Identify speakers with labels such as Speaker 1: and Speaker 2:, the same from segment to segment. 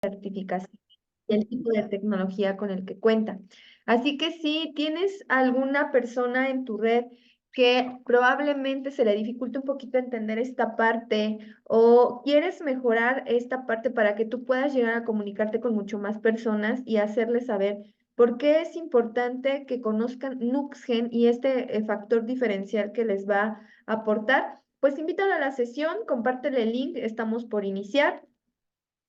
Speaker 1: certificación y el tipo de tecnología con el que cuenta. Así que si tienes alguna persona en tu red que probablemente se le dificulte un poquito entender esta parte o quieres mejorar esta parte para que tú puedas llegar a comunicarte con mucho más personas y hacerles saber por qué es importante que conozcan Nuxgen y este factor diferencial que les va a aportar, pues invítalo a la sesión, compártele el link, estamos por iniciar.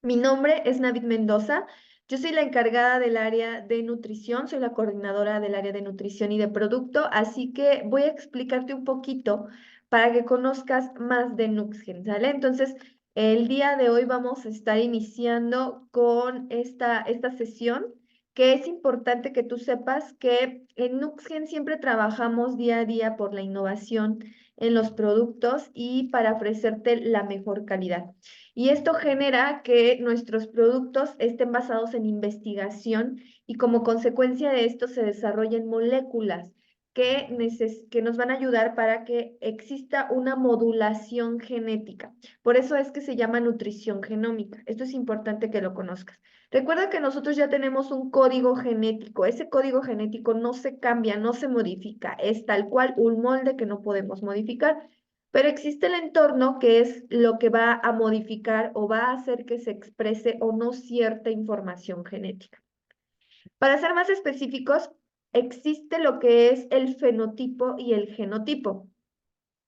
Speaker 1: Mi nombre es Navid Mendoza. Yo soy la encargada del área de nutrición, soy la coordinadora del área de nutrición y de producto, así que voy a explicarte un poquito para que conozcas más de Nuxgen, ¿sale? Entonces, el día de hoy vamos a estar iniciando con esta sesión, que es importante que tú sepas que en Nuxgen siempre trabajamos día a día por la innovación en los productos y para ofrecerte la mejor calidad. Y esto genera que nuestros productos estén basados en investigación y como consecuencia de esto se desarrollen moléculas que nos van a ayudar para que exista una modulación genética. Por eso es que se llama nutrición genómica. Esto es importante que lo conozcas. Recuerda que nosotros ya tenemos un código genético. Ese código genético no se cambia, no se modifica. Es tal cual un molde que no podemos modificar. Pero existe el entorno que es lo que va a modificar o va a hacer que se exprese o no cierta información genética. Para ser más específicos, existe lo que es el fenotipo y el genotipo.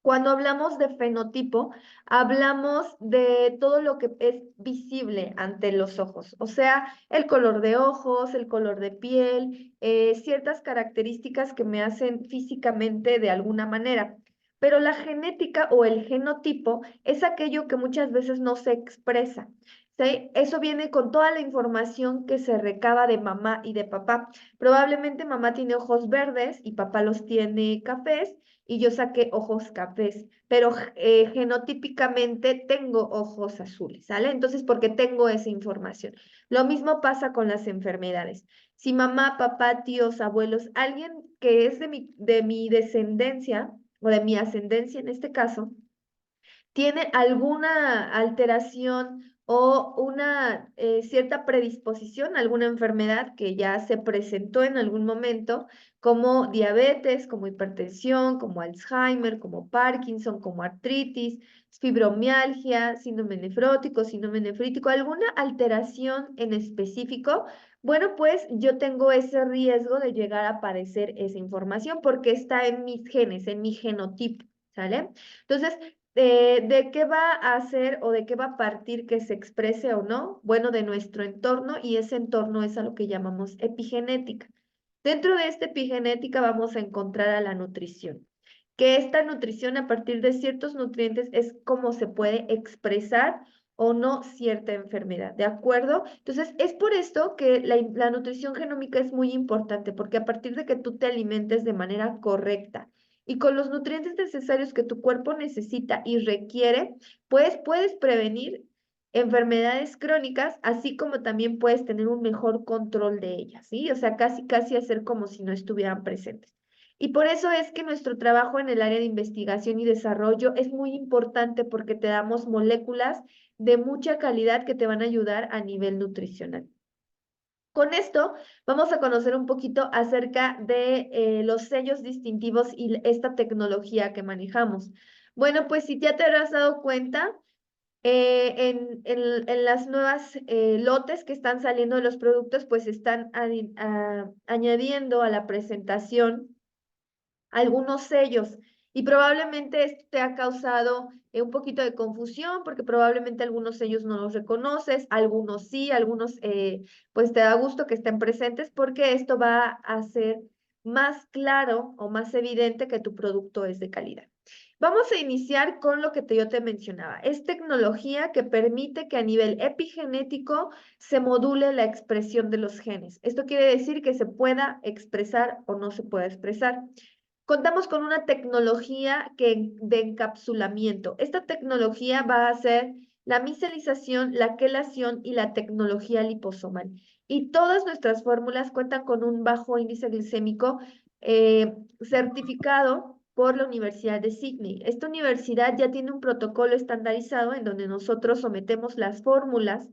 Speaker 1: Cuando hablamos de fenotipo, hablamos de todo lo que es visible ante los ojos, o sea, el color de ojos, el color de piel, ciertas características que me hacen físicamente de alguna manera. Pero la genética o el genotipo es aquello que muchas veces no se expresa. ¿Sí? Eso viene con toda la información que se recaba de mamá y de papá. Probablemente mamá tiene ojos verdes y papá los tiene cafés y yo saqué ojos cafés, pero genotípicamente tengo ojos azules, ¿sale? Entonces, porque tengo esa información. Lo mismo pasa con las enfermedades. Si mamá, papá, tíos, abuelos, alguien que es de mi descendencia o de mi ascendencia en este caso, tiene alguna alteración o una cierta predisposición a alguna enfermedad que ya se presentó en algún momento, como diabetes, como hipertensión, como Alzheimer, como Parkinson, como artritis, fibromialgia, síndrome nefrótico, síndrome nefrítico, alguna alteración en específico, bueno, pues yo tengo ese riesgo de llegar a padecer esa información porque está en mis genes, en mi genotipo, ¿sale? Entonces, ¿de qué va a hacer o de qué va a partir que se exprese o no? Bueno, de nuestro entorno y ese entorno es a lo que llamamos epigenética. Dentro de esta epigenética vamos a encontrar a la nutrición, que esta nutrición a partir de ciertos nutrientes es cómo se puede expresar o no cierta enfermedad, ¿de acuerdo? Entonces, es por esto que la nutrición genómica es muy importante, porque a partir de que tú te alimentes de manera correcta, y con los nutrientes necesarios que tu cuerpo necesita y requiere, pues puedes prevenir enfermedades crónicas, así como también puedes tener un mejor control de ellas, ¿sí? O sea, casi, casi hacer como si no estuvieran presentes. Y por eso es que nuestro trabajo en el área de investigación y desarrollo es muy importante porque te damos moléculas de mucha calidad que te van a ayudar a nivel nutricional. Con esto vamos a conocer un poquito acerca de los sellos distintivos y esta tecnología que manejamos. Bueno, pues si ya te habrás dado cuenta, en las nuevas lotes que están saliendo de los productos, pues están añadiendo a la presentación algunos sellos y probablemente esto te ha causado un poquito de confusión porque probablemente algunos sellos no los reconoces, algunos sí, algunos pues te da gusto que estén presentes porque esto va a hacer más claro o más evidente que tu producto es de calidad. Vamos a iniciar con lo que yo te mencionaba. Es tecnología que permite que a nivel epigenético se module la expresión de los genes. Esto quiere decir que se pueda expresar o no se pueda expresar. Contamos con una tecnología de encapsulamiento. Esta tecnología va a ser la micelización, la quelación y la tecnología liposomal. Y todas nuestras fórmulas cuentan con un bajo índice glicémico certificado por la Universidad de Sydney. Esta universidad ya tiene un protocolo estandarizado en donde nosotros sometemos las fórmulas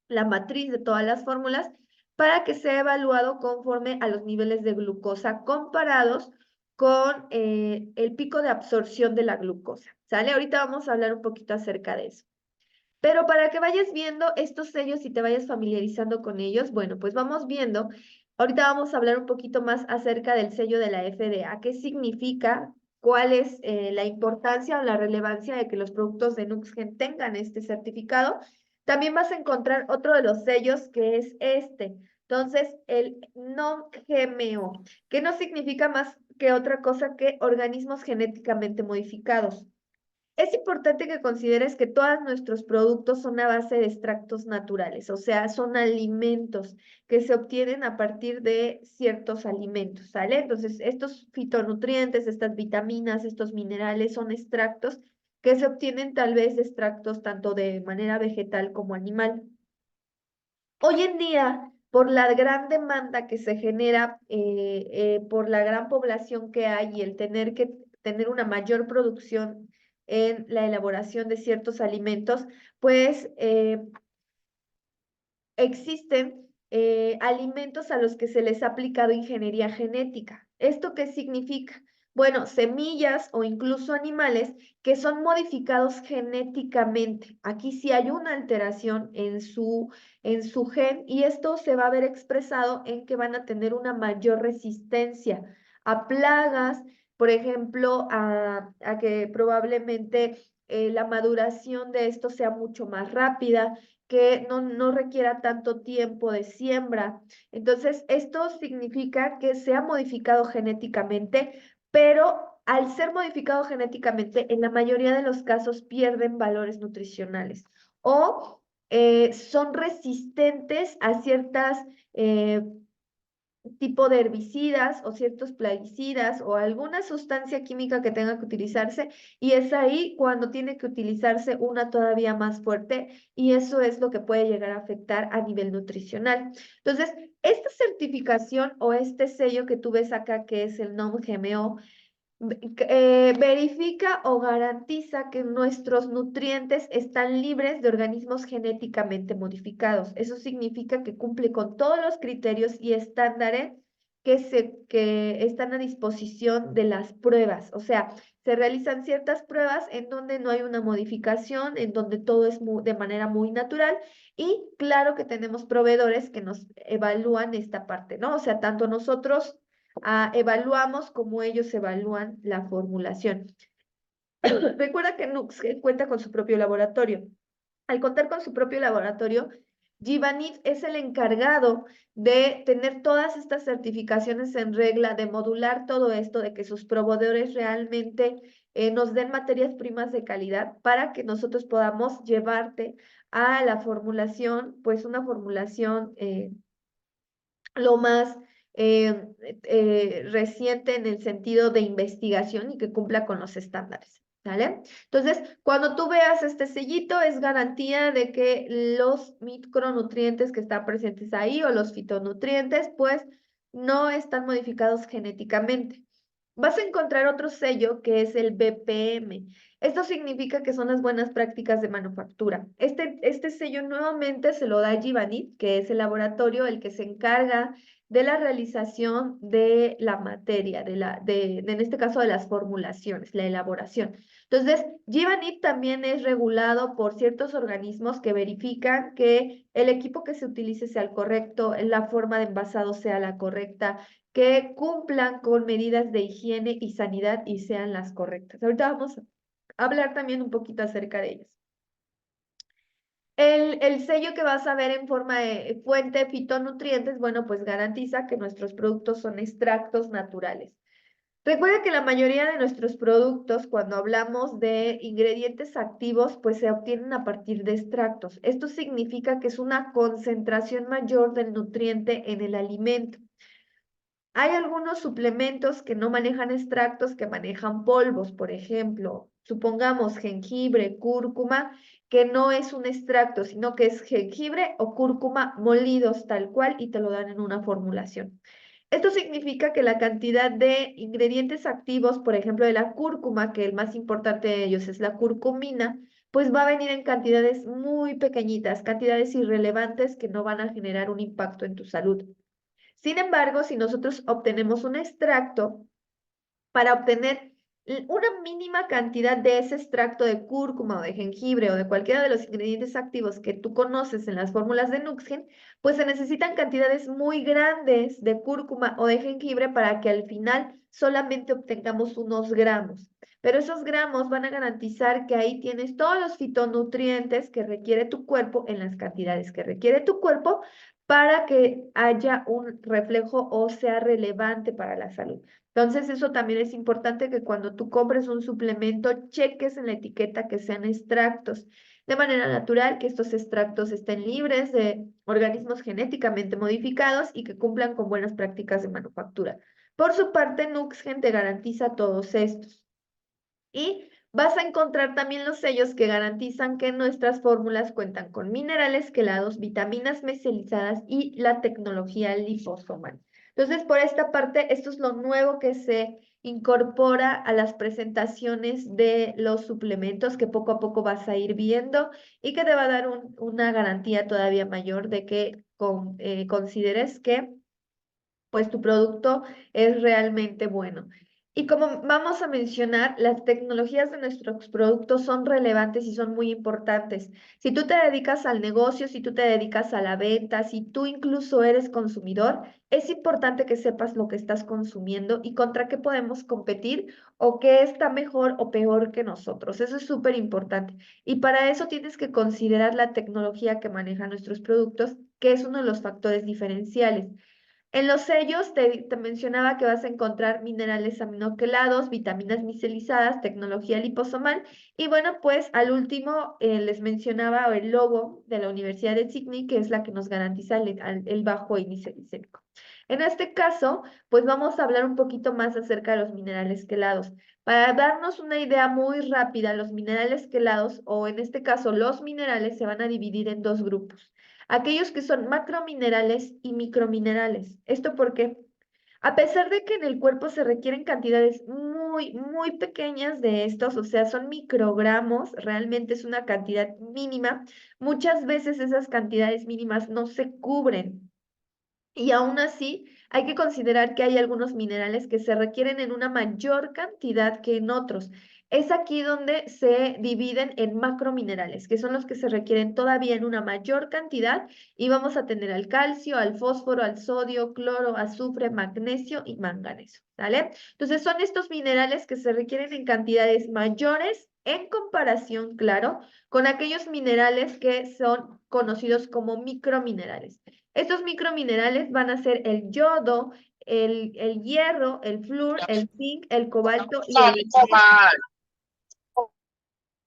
Speaker 1: la matriz de todas las fórmulas, para que sea evaluado conforme a los niveles de glucosa comparados con el pico de absorción de la glucosa. ¿Sale? Ahorita vamos a hablar un poquito acerca de eso. Pero para que vayas viendo estos sellos y te vayas familiarizando con ellos, bueno, pues vamos viendo. Ahorita vamos a hablar un poquito más acerca del sello de la FDA. ¿Qué significa? ¿Cuál es la importancia o la relevancia de que los productos de Nuxgen tengan este certificado? También vas a encontrar otro de los sellos que es este. Entonces, el non-GMO, que no significa más que otra cosa que organismos genéticamente modificados. Es importante que consideres que todos nuestros productos son a base de extractos naturales, o sea, son alimentos que se obtienen a partir de ciertos alimentos, ¿sale? Entonces, estos fitonutrientes, estas vitaminas, estos minerales son extractos que se obtienen tal vez de extractos tanto de manera vegetal como animal. Hoy en día, por la gran demanda que se genera, por la gran población que hay y el tener que tener una mayor producción en la elaboración de ciertos alimentos, pues existen alimentos a los que se les ha aplicado ingeniería genética. ¿Esto qué significa? Bueno, semillas o incluso animales que son modificados genéticamente. Aquí sí hay una alteración en su gen y esto se va a ver expresado en que van a tener una mayor resistencia a plagas, por ejemplo, a que probablemente la maduración de esto sea mucho más rápida, que no requiera tanto tiempo de siembra. Entonces, esto significa que se ha modificado genéticamente, pero al ser modificado genéticamente, en la mayoría de los casos pierden valores nutricionales o son resistentes a ciertas tipo de herbicidas o ciertos plaguicidas o alguna sustancia química que tenga que utilizarse y es ahí cuando tiene que utilizarse una todavía más fuerte y eso es lo que puede llegar a afectar a nivel nutricional. Entonces, esta certificación o este sello que tú ves acá que es el NOM-GMO verifica o garantiza que nuestros nutrientes están libres de organismos genéticamente modificados. Eso significa que cumple con todos los criterios y estándares que están a disposición de las pruebas. O sea, se realizan ciertas pruebas en donde no hay una modificación, en donde todo es de manera muy natural y claro que tenemos proveedores que nos evalúan esta parte, ¿no? O sea, tanto nosotros evaluamos como ellos evalúan la formulación. Recuerda que Nux cuenta con su propio laboratorio. Al contar con su propio laboratorio, Givanit es el encargado de tener todas estas certificaciones en regla, de modular todo esto, de que sus proveedores realmente nos den materias primas de calidad para que nosotros podamos llevarte a la formulación, pues una formulación lo más reciente en el sentido de investigación y que cumpla con los estándares. ¿Vale? Entonces, cuando tú veas este sellito, es garantía de que los micronutrientes que están presentes ahí o los fitonutrientes, pues no están modificados genéticamente. Vas a encontrar otro sello que es el BPM. Esto significa que son las buenas prácticas de manufactura. Este sello nuevamente se lo da Givanit, que es el laboratorio el que se encarga de la realización de la materia, en este caso de las formulaciones, la elaboración. Entonces, Givanit también es regulado por ciertos organismos que verifican que el equipo que se utilice sea el correcto, la forma de envasado sea la correcta, que cumplan con medidas de higiene y sanidad y sean las correctas. Ahorita vamos a hablar también un poquito acerca de ellas. El sello que vas a ver en forma de fuente fitonutrientes, bueno, pues garantiza que nuestros productos son extractos naturales. Recuerda que la mayoría de nuestros productos, cuando hablamos de ingredientes activos, pues se obtienen a partir de extractos. Esto significa que es una concentración mayor del nutriente en el alimento. Hay algunos suplementos que no manejan extractos, que manejan polvos, por ejemplo, supongamos jengibre, cúrcuma, que no es un extracto, sino que es jengibre o cúrcuma molidos tal cual y te lo dan en una formulación. Esto significa que la cantidad de ingredientes activos, por ejemplo, de la cúrcuma, que el más importante de ellos es la curcumina, pues va a venir en cantidades muy pequeñitas, cantidades irrelevantes que no van a generar un impacto en tu salud. Sin embargo, si nosotros obtenemos un extracto, para obtener una mínima cantidad de ese extracto de cúrcuma o de jengibre o de cualquiera de los ingredientes activos que tú conoces en las fórmulas de Nuxgen, pues se necesitan cantidades muy grandes de cúrcuma o de jengibre para que al final solamente obtengamos unos gramos. Pero esos gramos van a garantizar que ahí tienes todos los fitonutrientes que requiere tu cuerpo en las cantidades que requiere tu cuerpo para que haya un reflejo o sea relevante para la salud. Entonces, eso también es importante que cuando tú compres un suplemento, cheques en la etiqueta que sean extractos, de manera natural, que estos extractos estén libres de organismos genéticamente modificados y que cumplan con buenas prácticas de manufactura. Por su parte, Nuxgen te garantiza todos estos. Y vas a encontrar también los sellos que garantizan que nuestras fórmulas cuentan con minerales quelados, vitaminas mesializadas y la tecnología liposomal. Entonces, por esta parte, esto es lo nuevo que se incorpora a las presentaciones de los suplementos que poco a poco vas a ir viendo y que te va a dar una garantía todavía mayor de que consideres que pues tu producto es realmente bueno. Y como vamos a mencionar, las tecnologías de nuestros productos son relevantes y son muy importantes. Si tú te dedicas al negocio, si tú te dedicas a la venta, si tú incluso eres consumidor, es importante que sepas lo que estás consumiendo y contra qué podemos competir o qué está mejor o peor que nosotros. Eso es súper importante. Y para eso tienes que considerar la tecnología que manejan nuestros productos, que es uno de los factores diferenciales. En los sellos te mencionaba que vas a encontrar minerales aminoquelados, vitaminas micelizadas, tecnología liposomal y bueno, pues al último les mencionaba el logo de la Universidad de Sydney, que es la que nos garantiza el bajo índice glicémico. En este caso, pues vamos a hablar un poquito más acerca de los minerales quelados. Para darnos una idea muy rápida, los minerales quelados, o en este caso los minerales, se van a dividir en dos grupos. Aquellos que son macrominerales y microminerales. ¿Esto porque a pesar de que en el cuerpo se requieren cantidades muy pequeñas de estos, o sea, son microgramos, realmente es una cantidad mínima, muchas veces esas cantidades mínimas no se cubren y aún así, hay que considerar que hay algunos minerales que se requieren en una mayor cantidad que en otros. Es aquí donde se dividen en macrominerales, que son los que se requieren todavía en una mayor cantidad y vamos a tener al calcio, al fósforo, al sodio, cloro, azufre, magnesio y manganeso, ¿vale? Entonces son estos minerales que se requieren en cantidades mayores en comparación, claro, con aquellos minerales que son conocidos como microminerales. Estos microminerales van a ser el yodo, el hierro, el flúor, el zinc, el cobalto y el magnesio.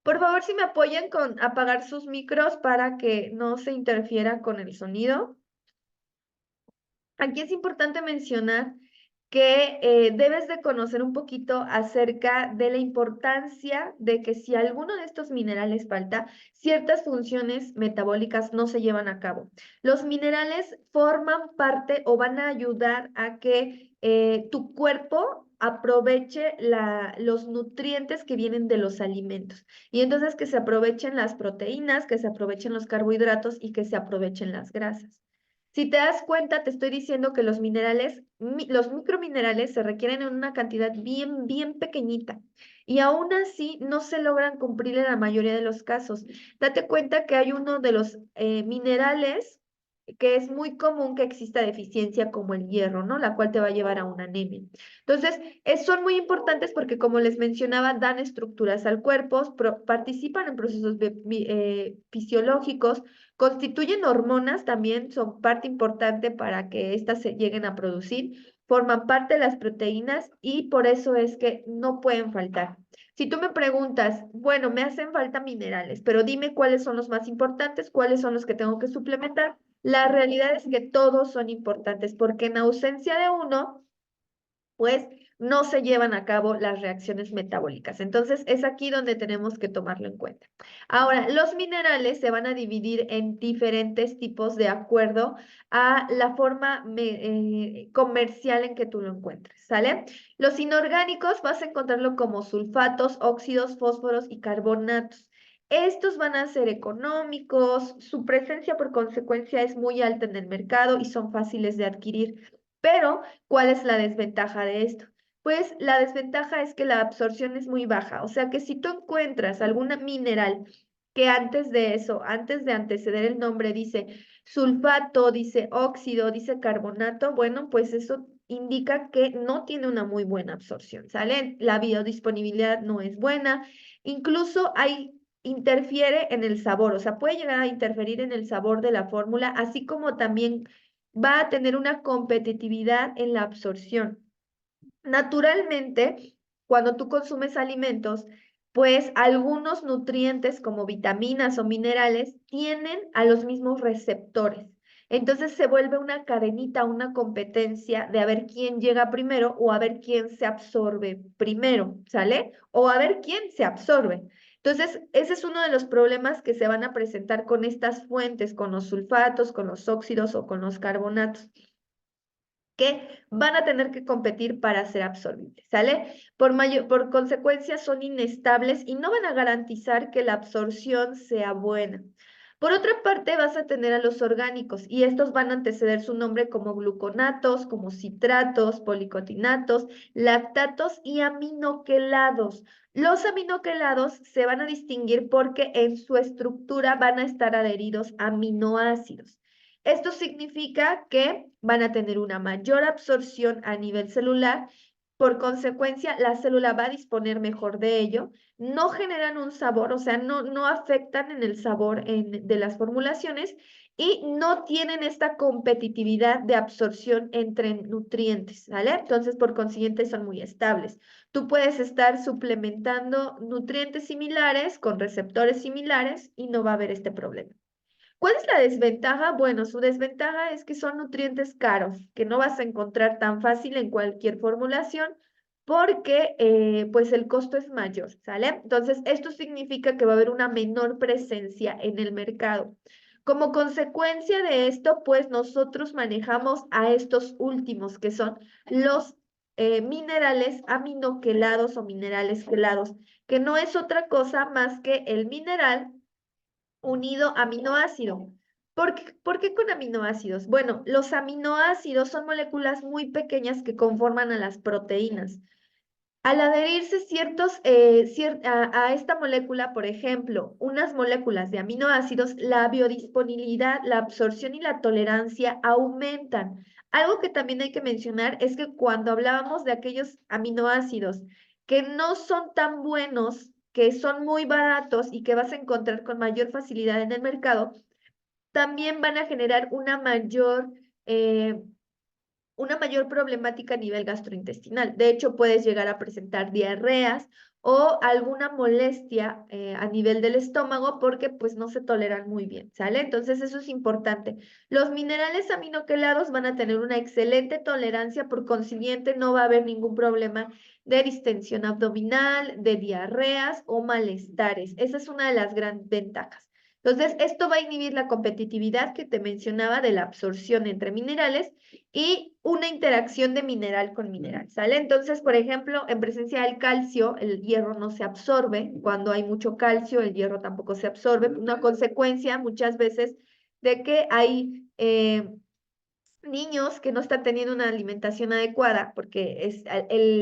Speaker 1: Por favor, si me apoyan con apagar sus micros para que no se interfiera con el sonido. Aquí es importante mencionar que debes de conocer un poquito acerca de la importancia de que si alguno de estos minerales falta, ciertas funciones metabólicas no se llevan a cabo. Los minerales forman parte o van a ayudar a que tu cuerpo aproveche los nutrientes que vienen de los alimentos. Y entonces que se aprovechen las proteínas, que se aprovechen los carbohidratos y que se aprovechen las grasas. Si te das cuenta, te estoy diciendo que los minerales, los microminerales se requieren en una cantidad bien pequeñita y aún así no se logran cumplir en la mayoría de los casos. Date cuenta que hay uno de los minerales que es muy común que exista deficiencia como el hierro, ¿no? La cual te va a llevar a una anemia. Entonces, son muy importantes porque, como les mencionaba, dan estructuras al cuerpo, participan en procesos fisiológicos, constituyen hormonas, también son parte importante para que éstas se lleguen a producir, forman parte de las proteínas y por eso es que no pueden faltar. Si tú me preguntas, bueno, me hacen falta minerales, pero dime cuáles son los más importantes, cuáles son los que tengo que suplementar. La realidad es que todos son importantes porque en ausencia de uno, pues no se llevan a cabo las reacciones metabólicas. Entonces, es aquí donde tenemos que tomarlo en cuenta. Ahora, los minerales se van a dividir en diferentes tipos de acuerdo a la forma comercial en que tú lo encuentres, ¿sale? Los inorgánicos vas a encontrarlo como sulfatos, óxidos, fósforos y carbonatos. Estos van a ser económicos, su presencia por consecuencia es muy alta en el mercado y son fáciles de adquirir. Pero, ¿cuál es la desventaja de esto? Pues la desventaja es que la absorción es muy baja. O sea que si tú encuentras algún mineral que antes de eso, antes de anteceder el nombre, dice sulfato, dice óxido, dice carbonato, bueno, pues eso indica que no tiene una muy buena absorción, ¿sale? La biodisponibilidad no es buena. Incluso interfiere en el sabor, o sea, puede llegar a interferir en el sabor de la fórmula, así como también va a tener una competitividad en la absorción. Naturalmente, cuando tú consumes alimentos, pues algunos nutrientes como vitaminas o minerales tienen a los mismos receptores. Entonces se vuelve una cadenita, una competencia de a ver quién llega primero o a ver quién se absorbe primero, ¿sale? O a ver quién se absorbe. Entonces, ese es uno de los problemas que se van a presentar con estas fuentes, con los sulfatos, con los óxidos o con los carbonatos que van a tener que competir para ser absorbibles, ¿sale? Por consecuencia, son inestables y no van a garantizar que la absorción sea buena. Por otra parte, vas a tener a los orgánicos y estos van a anteceder su nombre como gluconatos, como citratos, policotinatos, lactatos y aminoquelados. Los aminoquelados se van a distinguir porque en su estructura van a estar adheridos a aminoácidos. Esto significa que van a tener una mayor absorción a nivel celular. Por consecuencia, la célula va a disponer mejor de ello. No generan un sabor, o sea, no afectan en el sabor de las formulaciones y no tienen esta competitividad de absorción entre nutrientes, ¿vale? Entonces, por consiguiente, son muy estables. Tú puedes estar suplementando nutrientes similares con receptores similares y no va a haber este problema. ¿Cuál es la desventaja? Bueno, su desventaja es que son nutrientes caros, que no vas a encontrar tan fácil en cualquier formulación porque pues el costo es mayor, ¿sale? Entonces, esto significa que va a haber una menor presencia en el mercado. Como consecuencia de esto, pues nosotros manejamos a estos últimos, que son los minerales aminoquelados o minerales quelados, que no es otra cosa más que el mineral unido aminoácido. ¿Por qué con aminoácidos? Bueno, los aminoácidos son moléculas muy pequeñas que conforman a las proteínas. Al adherirse a esta molécula, por ejemplo, unas moléculas de aminoácidos, la biodisponibilidad, la absorción y la tolerancia aumentan. Algo que también hay que mencionar es que cuando hablábamos de aquellos aminoácidos que no son tan buenos, que son muy baratos y que vas a encontrar con mayor facilidad en el mercado, también van a generar una mayor problemática a nivel gastrointestinal. De hecho, puedes llegar a presentar diarreas o alguna molestia a nivel del estómago porque pues no se toleran muy bien, ¿sale? Entonces eso es importante. Los minerales aminoquelados van a tener una excelente tolerancia, por consiguiente no va a haber ningún problema de distensión abdominal, de diarreas o malestares. Esa es una de las grandes ventajas. Entonces, esto va a inhibir la competitividad que te mencionaba de la absorción entre minerales y una interacción de mineral con mineral, ¿sale? Entonces, por ejemplo, en presencia del calcio, el hierro no se absorbe. Cuando hay mucho calcio, el hierro tampoco se absorbe. Una consecuencia muchas veces de que hay niños que no están teniendo una alimentación adecuada, porque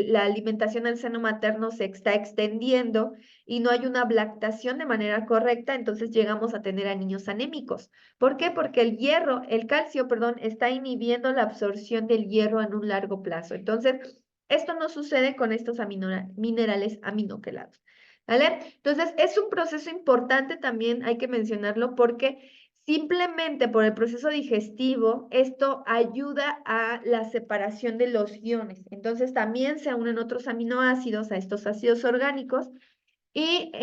Speaker 1: la alimentación al seno materno se está extendiendo y no hay una lactación de manera correcta, entonces llegamos a tener a niños anémicos. ¿Por qué? Porque el calcio, perdón, está inhibiendo la absorción del hierro en un largo plazo. Entonces, esto no sucede con estos minerales aminoquelados. ¿Vale? Entonces, es un proceso importante también, hay que mencionarlo, porque simplemente por el proceso digestivo, esto ayuda a la separación de los iones. Entonces también se unen otros aminoácidos a estos ácidos orgánicos y,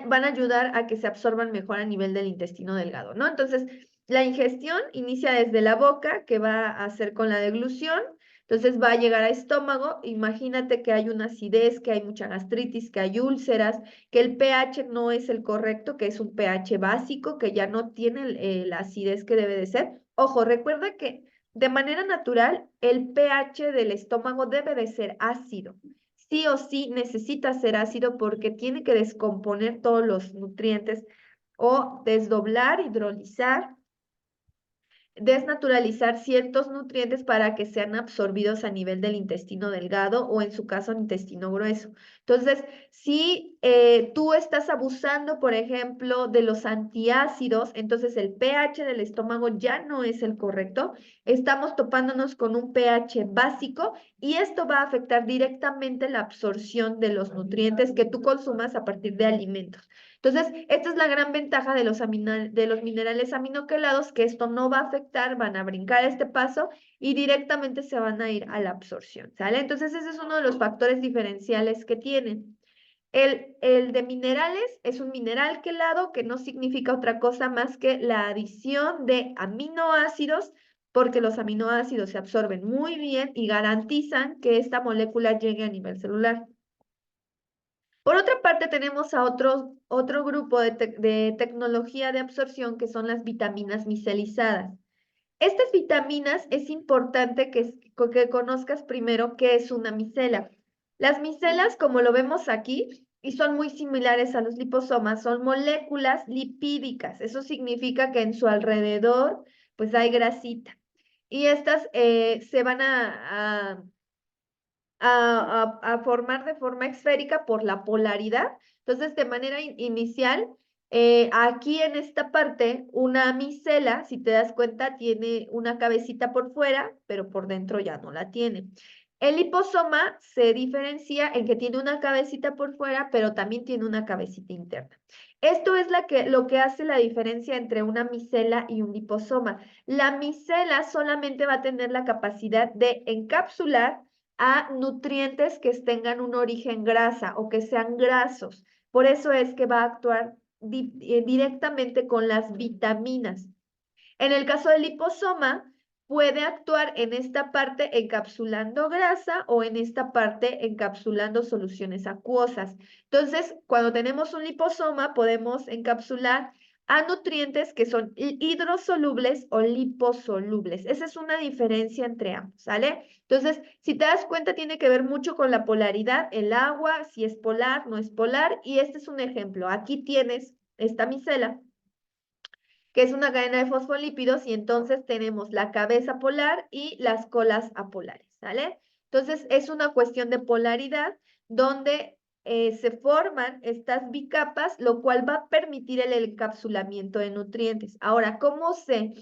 Speaker 1: van a ayudar a que se absorban mejor a nivel del intestino delgado, ¿no? Entonces, la ingestión inicia desde la boca, que va a hacer con la deglución, entonces va a llegar a estómago. Imagínate que hay una acidez, que hay mucha gastritis, que hay úlceras, que el pH no es el correcto, que es un pH básico, que ya no tiene la acidez que debe de ser. Ojo, recuerda que de manera natural el pH del estómago debe de ser ácido. sí o sí necesita ser ácido porque tiene que descomponer todos los nutrientes o desdoblar, hidrolizar, desnaturalizar ciertos nutrientes para que sean absorbidos a nivel del intestino delgado o en su caso el intestino grueso. Entonces, si tú estás abusando, por ejemplo, de los antiácidos, entonces el pH del estómago ya no es el correcto. Estamos topándonos con un pH básico y esto va a afectar directamente la absorción de los nutrientes que tú consumas a partir de alimentos. Entonces, esta es la gran ventaja de de los minerales aminoquelados, que esto no va a afectar, van a brincar este paso y directamente se van a ir a la absorción, ¿sale? Entonces, ese es uno de los factores diferenciales que tienen. El de minerales es un mineral quelado que no significa otra cosa más que la adición de aminoácidos, porque los aminoácidos se absorben muy bien y garantizan que esta molécula llegue a nivel celular. Por otra parte, tenemos a otro grupo de tecnología de absorción que son las vitaminas micelizadas. Estas vitaminas es importante que conozcas primero qué es una micela. Las micelas, como lo vemos aquí, y son muy similares a los liposomas, son moléculas lipídicas. Eso significa que en su alrededor, pues hay grasita. Y estas se van a formar de forma esférica por la polaridad. Entonces, de manera inicial, aquí en esta parte, una micela, si te das cuenta, tiene una cabecita por fuera, pero por dentro ya no la tiene. El liposoma se diferencia en que tiene una cabecita por fuera, pero también tiene una cabecita interna. Esto es lo que hace la diferencia entre una micela y un liposoma. La micela solamente va a tener la capacidad de encapsular a nutrientes que tengan un origen grasa o que sean grasos. Por eso es que va a actuar directamente con las vitaminas. En el caso del liposoma, puede actuar en esta parte encapsulando grasa o en esta parte encapsulando soluciones acuosas. Entonces, cuando tenemos un liposoma, podemos encapsular a nutrientes que son hidrosolubles o liposolubles. Esa es una diferencia entre ambos, ¿sale? Entonces, si te das cuenta, tiene que ver mucho con la polaridad, el agua, si es polar, no es polar, y este es un ejemplo. Aquí tienes esta micela que es una cadena de fosfolípidos, y entonces tenemos la cabeza polar y las colas apolares, ¿sale? Entonces, es una cuestión de polaridad donde se forman estas bicapas, lo cual va a permitir el encapsulamiento de nutrientes. Ahora, ¿cómo sé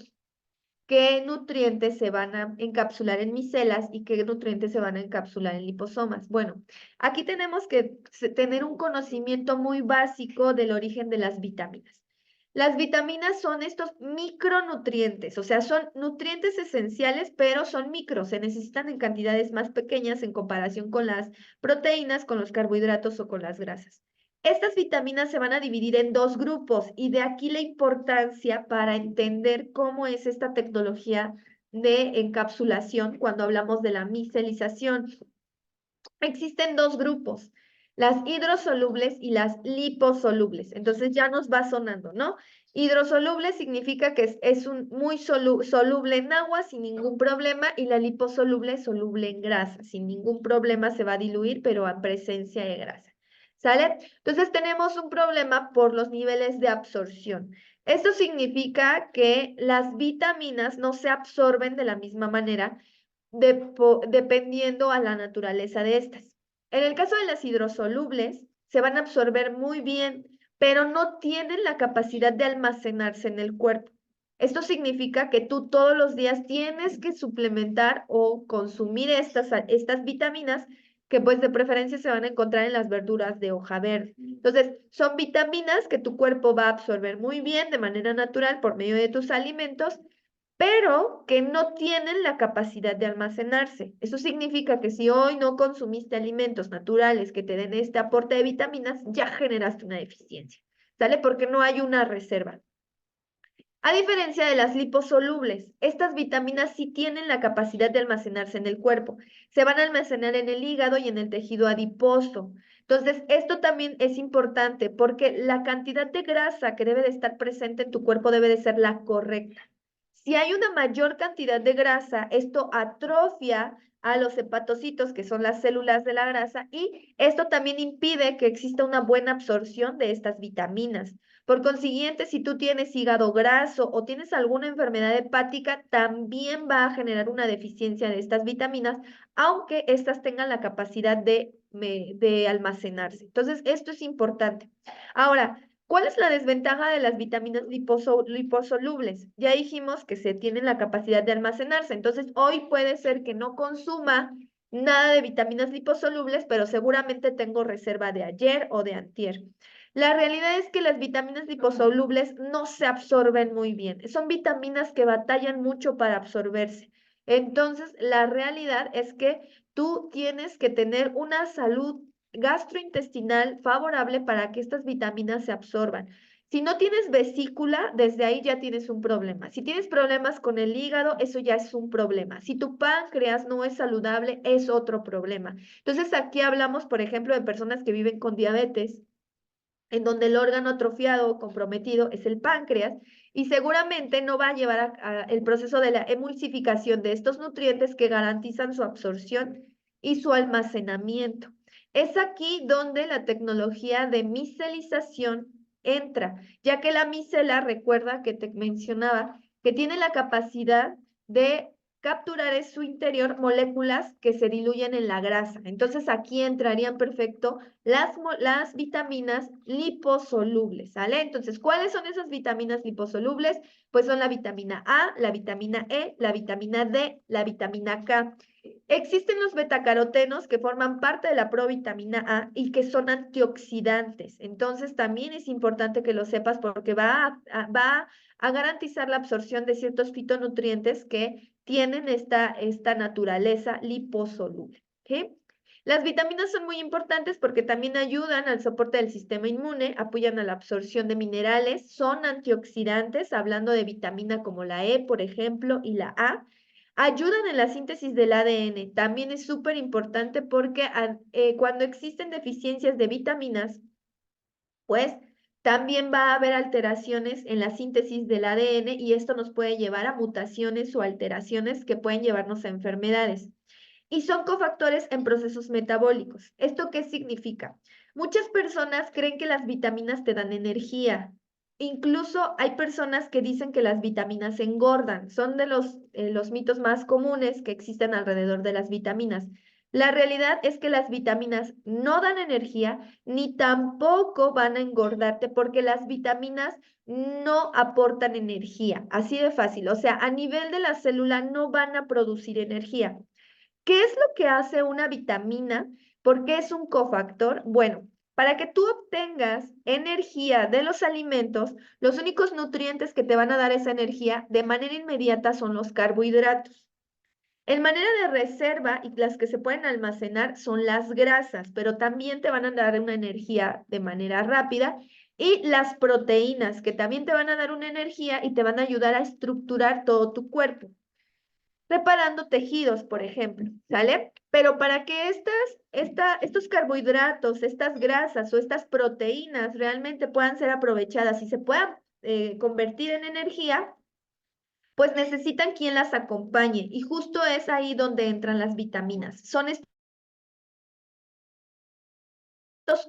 Speaker 1: qué nutrientes se van a encapsular en micelas y qué nutrientes se van a encapsular en liposomas? Bueno, aquí tenemos que tener un conocimiento muy básico del origen de las vitaminas. Las vitaminas son estos micronutrientes, o sea, son nutrientes esenciales, pero son micros, se necesitan en cantidades más pequeñas en comparación con las proteínas, con los carbohidratos o con las grasas. Estas vitaminas se van a dividir en dos grupos y de aquí la importancia para entender cómo es esta tecnología de encapsulación cuando hablamos de la micelización. Existen dos grupos, las hidrosolubles y las liposolubles. Entonces ya nos va sonando, ¿no? Hidrosoluble significa que es un muy soluble en agua sin ningún problema, y la liposoluble es soluble en grasa. Sin ningún problema se va a diluir, pero a presencia de grasa. ¿Sale? Entonces tenemos un problema por los niveles de absorción. Esto significa que las vitaminas no se absorben de la misma manera dependiendo a la naturaleza de estas. En el caso de las hidrosolubles, se van a absorber muy bien, pero no tienen la capacidad de almacenarse en el cuerpo. Esto significa que tú todos los días tienes que suplementar o consumir estas vitaminas, que pues de preferencia se van a encontrar en las verduras de hoja verde. Entonces, son vitaminas que tu cuerpo va a absorber muy bien de manera natural por medio de tus alimentos, pero que no tienen la capacidad de almacenarse. Eso significa que si hoy no consumiste alimentos naturales que te den este aporte de vitaminas, ya generaste una deficiencia, ¿sale? Porque no hay una reserva. A diferencia de las liposolubles, estas vitaminas sí tienen la capacidad de almacenarse en el cuerpo. Se van a almacenar en el hígado y en el tejido adiposo. Entonces, esto también es importante porque la cantidad de grasa que debe de estar presente en tu cuerpo debe de ser la correcta. Si hay una mayor cantidad de grasa, esto atrofia a los hepatocitos, que son las células de la grasa, y esto también impide que exista una buena absorción de estas vitaminas. Por consiguiente, si tú tienes hígado graso o tienes alguna enfermedad hepática, también va a generar una deficiencia de estas vitaminas, aunque estas tengan la capacidad de almacenarse. Entonces, esto es importante. Ahora, ¿cuál es la desventaja de las vitaminas liposolubles? Ya dijimos que se tienen la capacidad de almacenarse, entonces hoy puede ser que no consuma nada de vitaminas liposolubles, pero seguramente tengo reserva de ayer o de antier. La realidad es que las vitaminas liposolubles no se absorben muy bien. Son vitaminas que batallan mucho para absorberse. Entonces, la realidad es que tú tienes que tener una salud gastrointestinal favorable para que estas vitaminas se absorban. Si no tienes vesícula, desde ahí ya tienes un problema. Si tienes problemas con el hígado, eso ya es un problema. Si tu páncreas no es saludable, es otro problema. Entonces, aquí hablamos, por ejemplo, de personas que viven con diabetes, en donde el órgano atrofiado o comprometido es el páncreas y seguramente no va a llevar el proceso de la emulsificación de estos nutrientes que garantizan su absorción y su almacenamiento. Es aquí donde la tecnología de micelización entra, ya que la micela, recuerda que te mencionaba, que tiene la capacidad de capturar en su interior moléculas que se diluyen en la grasa. Entonces aquí entrarían perfecto las vitaminas liposolubles, ¿sale? Entonces, ¿cuáles son esas vitaminas liposolubles? Pues son la vitamina A, la vitamina E, la vitamina D, la vitamina K. Existen los betacarotenos que forman parte de la provitamina A y que son antioxidantes. Entonces, también es importante que lo sepas porque va a garantizar la absorción de ciertos fitonutrientes que tienen esta naturaleza liposoluble. ¿Okay? Las vitaminas son muy importantes porque también ayudan al soporte del sistema inmune, apoyan a la absorción de minerales, son antioxidantes, hablando de vitamina como la E, por ejemplo, y la A. Ayudan en la síntesis del ADN. También es súper importante porque cuando existen deficiencias de vitaminas, pues también va a haber alteraciones en la síntesis del ADN y esto nos puede llevar a mutaciones o alteraciones que pueden llevarnos a enfermedades. Y son cofactores en procesos metabólicos. ¿Esto qué significa? Muchas personas creen que las vitaminas te dan energía. Incluso hay personas que dicen que las vitaminas engordan. Son de los mitos más comunes que existen alrededor de las vitaminas. La realidad es que las vitaminas no dan energía ni tampoco van a engordarte porque las vitaminas no aportan energía. Así de fácil. O sea, a nivel de la célula no van a producir energía. ¿Qué es lo que hace una vitamina? ¿Por qué es un cofactor? Bueno, para que tú obtengas energía de los alimentos, los únicos nutrientes que te van a dar esa energía de manera inmediata son los carbohidratos. En manera de reserva y las que se pueden almacenar son las grasas, pero también te van a dar una energía de manera rápida. Y las proteínas, que también te van a dar una energía y te van a ayudar a estructurar todo tu cuerpo reparando tejidos, por ejemplo, ¿sale? Pero para que estos carbohidratos, estas grasas o estas proteínas realmente puedan ser aprovechadas y se puedan convertir en energía, pues necesitan quien las acompañe. Y justo es ahí donde entran las vitaminas. Son estos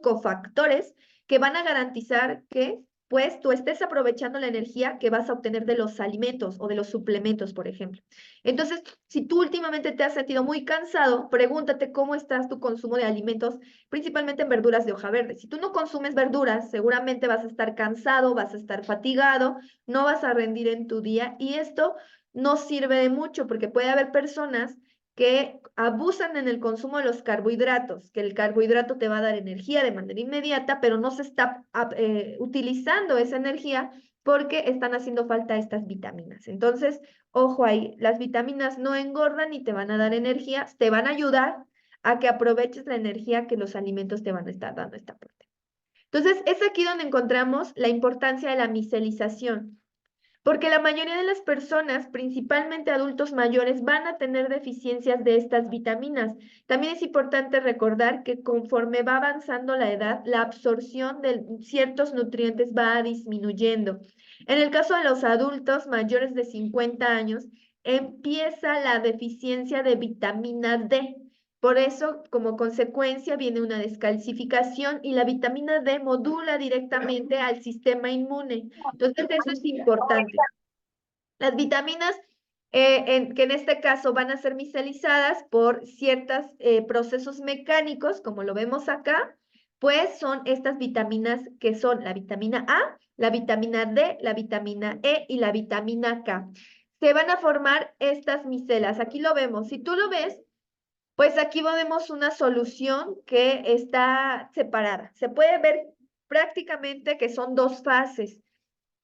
Speaker 1: cofactores que van a garantizar que pues tú estés aprovechando la energía que vas a obtener de los alimentos o de los suplementos, por ejemplo. Entonces, si tú últimamente te has sentido muy cansado, pregúntate cómo estás tu consumo de alimentos, principalmente en verduras de hoja verde. Si tú no consumes verduras, seguramente vas a estar cansado, vas a estar fatigado, no vas a rendir en tu día y esto no sirve de mucho porque puede haber personas que abusan en el consumo de los carbohidratos, que el carbohidrato te va a dar energía de manera inmediata, pero no se está utilizando esa energía porque están haciendo falta estas vitaminas. Entonces, ojo ahí, las vitaminas no engordan ni te van a dar energía, te van a ayudar a que aproveches la energía que los alimentos te van a estar dando esta parte. Entonces, es aquí donde encontramos la importancia de la micelización. Porque la mayoría de las personas, principalmente adultos mayores, van a tener deficiencias de estas vitaminas. También es importante recordar que conforme va avanzando la edad, la absorción de ciertos nutrientes va disminuyendo. En el caso de los adultos mayores de 50 años, empieza la deficiencia de vitamina D. Por eso, como consecuencia, viene una descalcificación y la vitamina D modula directamente al sistema inmune. Entonces, eso es importante. Las vitaminas, que en este caso van a ser micelizadas por ciertos procesos mecánicos, como lo vemos acá, pues son estas vitaminas que son la vitamina A, la vitamina D, la vitamina E y la vitamina K. Se van a formar estas micelas. Aquí lo vemos. Si tú lo ves, pues aquí vemos una solución que está separada. Se puede ver prácticamente que son dos fases.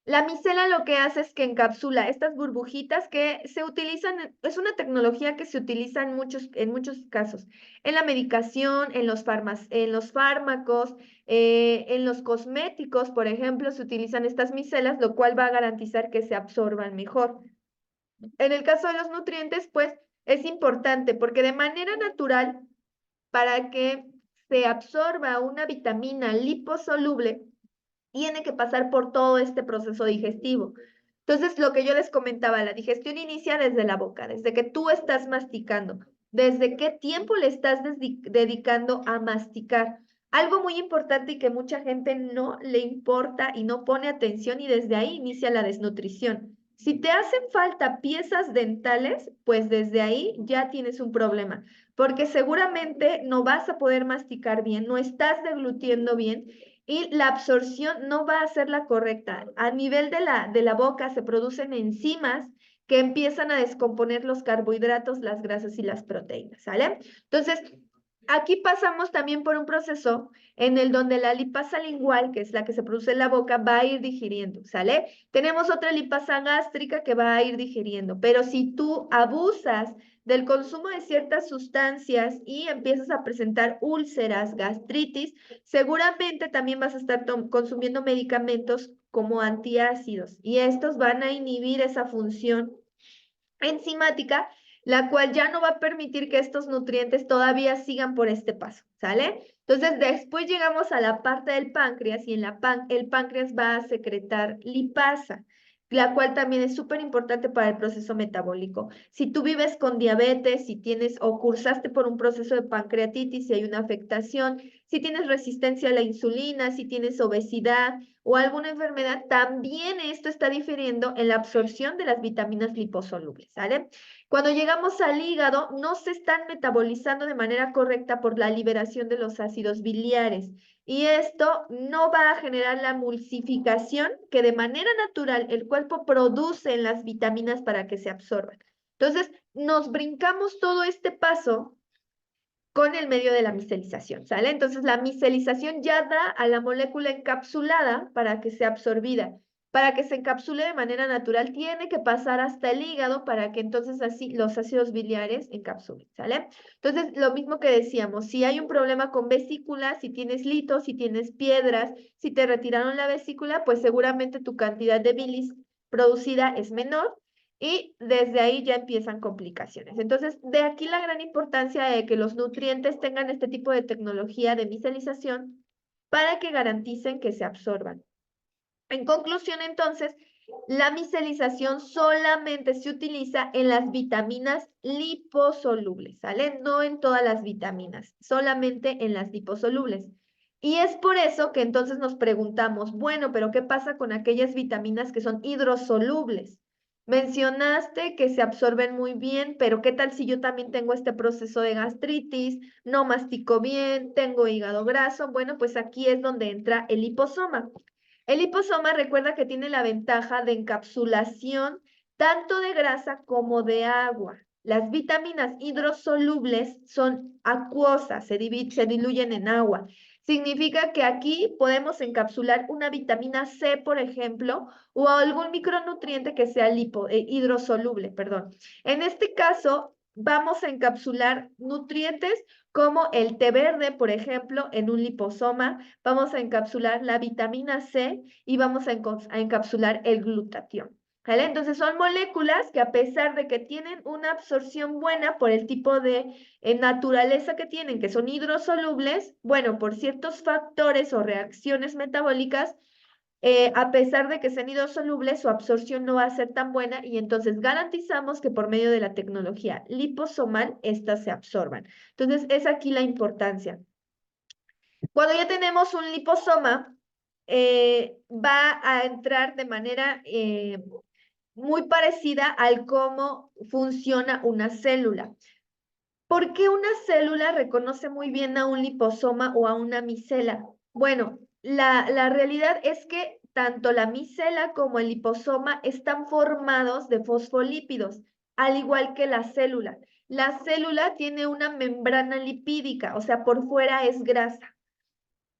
Speaker 1: La micela lo que hace es que encapsula estas burbujitas que se utilizan, es una tecnología que se utiliza en muchos casos, en la medicación, en los fármacos, en los cosméticos, por ejemplo, se utilizan estas micelas, lo cual va a garantizar que se absorban mejor. En el caso de los nutrientes, pues es importante porque de manera natural, para que se absorba una vitamina liposoluble, tiene que pasar por todo este proceso digestivo. Entonces, lo que yo les comentaba, la digestión inicia desde la boca, desde que tú estás masticando, desde qué tiempo le estás dedicando a masticar. Algo muy importante y que mucha gente no le importa y no pone atención y desde ahí inicia la desnutrición. Si te hacen falta piezas dentales, pues desde ahí ya tienes un problema, porque seguramente no vas a poder masticar bien, no estás deglutiendo bien y la absorción no va a ser la correcta. A nivel de la boca se producen enzimas que empiezan a descomponer los carbohidratos, las grasas y las proteínas, ¿sale? Entonces, aquí pasamos también por un proceso en el donde la lipasa lingual, que es la que se produce en la boca, va a ir digiriendo, ¿sale? Tenemos otra lipasa gástrica que va a ir digiriendo, pero si tú abusas del consumo de ciertas sustancias y empiezas a presentar úlceras, gastritis, seguramente también vas a estar consumiendo medicamentos como antiácidos y estos van a inhibir esa función enzimática, la cual ya no va a permitir que estos nutrientes todavía sigan por este paso, ¿sale? Entonces, después llegamos a la parte del páncreas y en el páncreas va a secretar lipasa, la cual también es súper importante para el proceso metabólico. Si tú vives con diabetes, si tienes o cursaste por un proceso de pancreatitis, si hay una afectación, si tienes resistencia a la insulina, si tienes obesidad o alguna enfermedad, también esto está difiriendo en la absorción de las vitaminas liposolubles, ¿sale? Cuando llegamos al hígado, no se están metabolizando de manera correcta por la liberación de los ácidos biliares. Y esto no va a generar la emulsificación que de manera natural el cuerpo produce en las vitaminas para que se absorban. Entonces, nos brincamos todo este paso con el medio de la micelización, ¿sale? Entonces, la micelización ya da a la molécula encapsulada para que sea absorbida. Para que se encapsule de manera natural, tiene que pasar hasta el hígado para que entonces así los ácidos biliares encapsulen, ¿sale? Entonces, lo mismo que decíamos, si hay un problema con vesícula, si tienes litos, si tienes piedras, si te retiraron la vesícula, pues seguramente tu cantidad de bilis producida es menor y desde ahí ya empiezan complicaciones. Entonces, de aquí la gran importancia de que los nutrientes tengan este tipo de tecnología de micelización para que garanticen que se absorban. En conclusión, entonces, la micelización solamente se utiliza en las vitaminas liposolubles, ¿sale? No en todas las vitaminas, solamente en las liposolubles. Y es por eso que entonces nos preguntamos, bueno, pero ¿qué pasa con aquellas vitaminas que son hidrosolubles? Mencionaste que se absorben muy bien, pero ¿qué tal si yo también tengo este proceso de gastritis, no mastico bien, tengo hígado graso? Bueno, pues aquí es donde entra el liposoma. El liposoma recuerda que tiene la ventaja de encapsulación tanto de grasa como de agua. Las vitaminas hidrosolubles son acuosas, se diluyen en agua. Significa que aquí podemos encapsular una vitamina C, por ejemplo, o algún micronutriente que sea hidrosoluble, perdón. En este caso, vamos a encapsular nutrientes como el té verde, por ejemplo, en un liposoma. Vamos a encapsular la vitamina C y vamos a encapsular el glutatión. ¿Vale? Entonces son moléculas que a pesar de que tienen una absorción buena por el tipo de naturaleza que tienen, que son hidrosolubles, bueno, por ciertos factores o reacciones metabólicas, a pesar de que sean hidrosolubles, su absorción no va a ser tan buena y entonces garantizamos que por medio de la tecnología liposomal, estas se absorban. Entonces, es aquí la importancia. Cuando ya tenemos un liposoma, va a entrar de manera muy parecida al cómo funciona una célula. ¿Por qué una célula reconoce muy bien a un liposoma o a una micela? Bueno, la realidad es que tanto la micela como el liposoma están formados de fosfolípidos, al igual que la célula. La célula tiene una membrana lipídica, o sea, por fuera es grasa.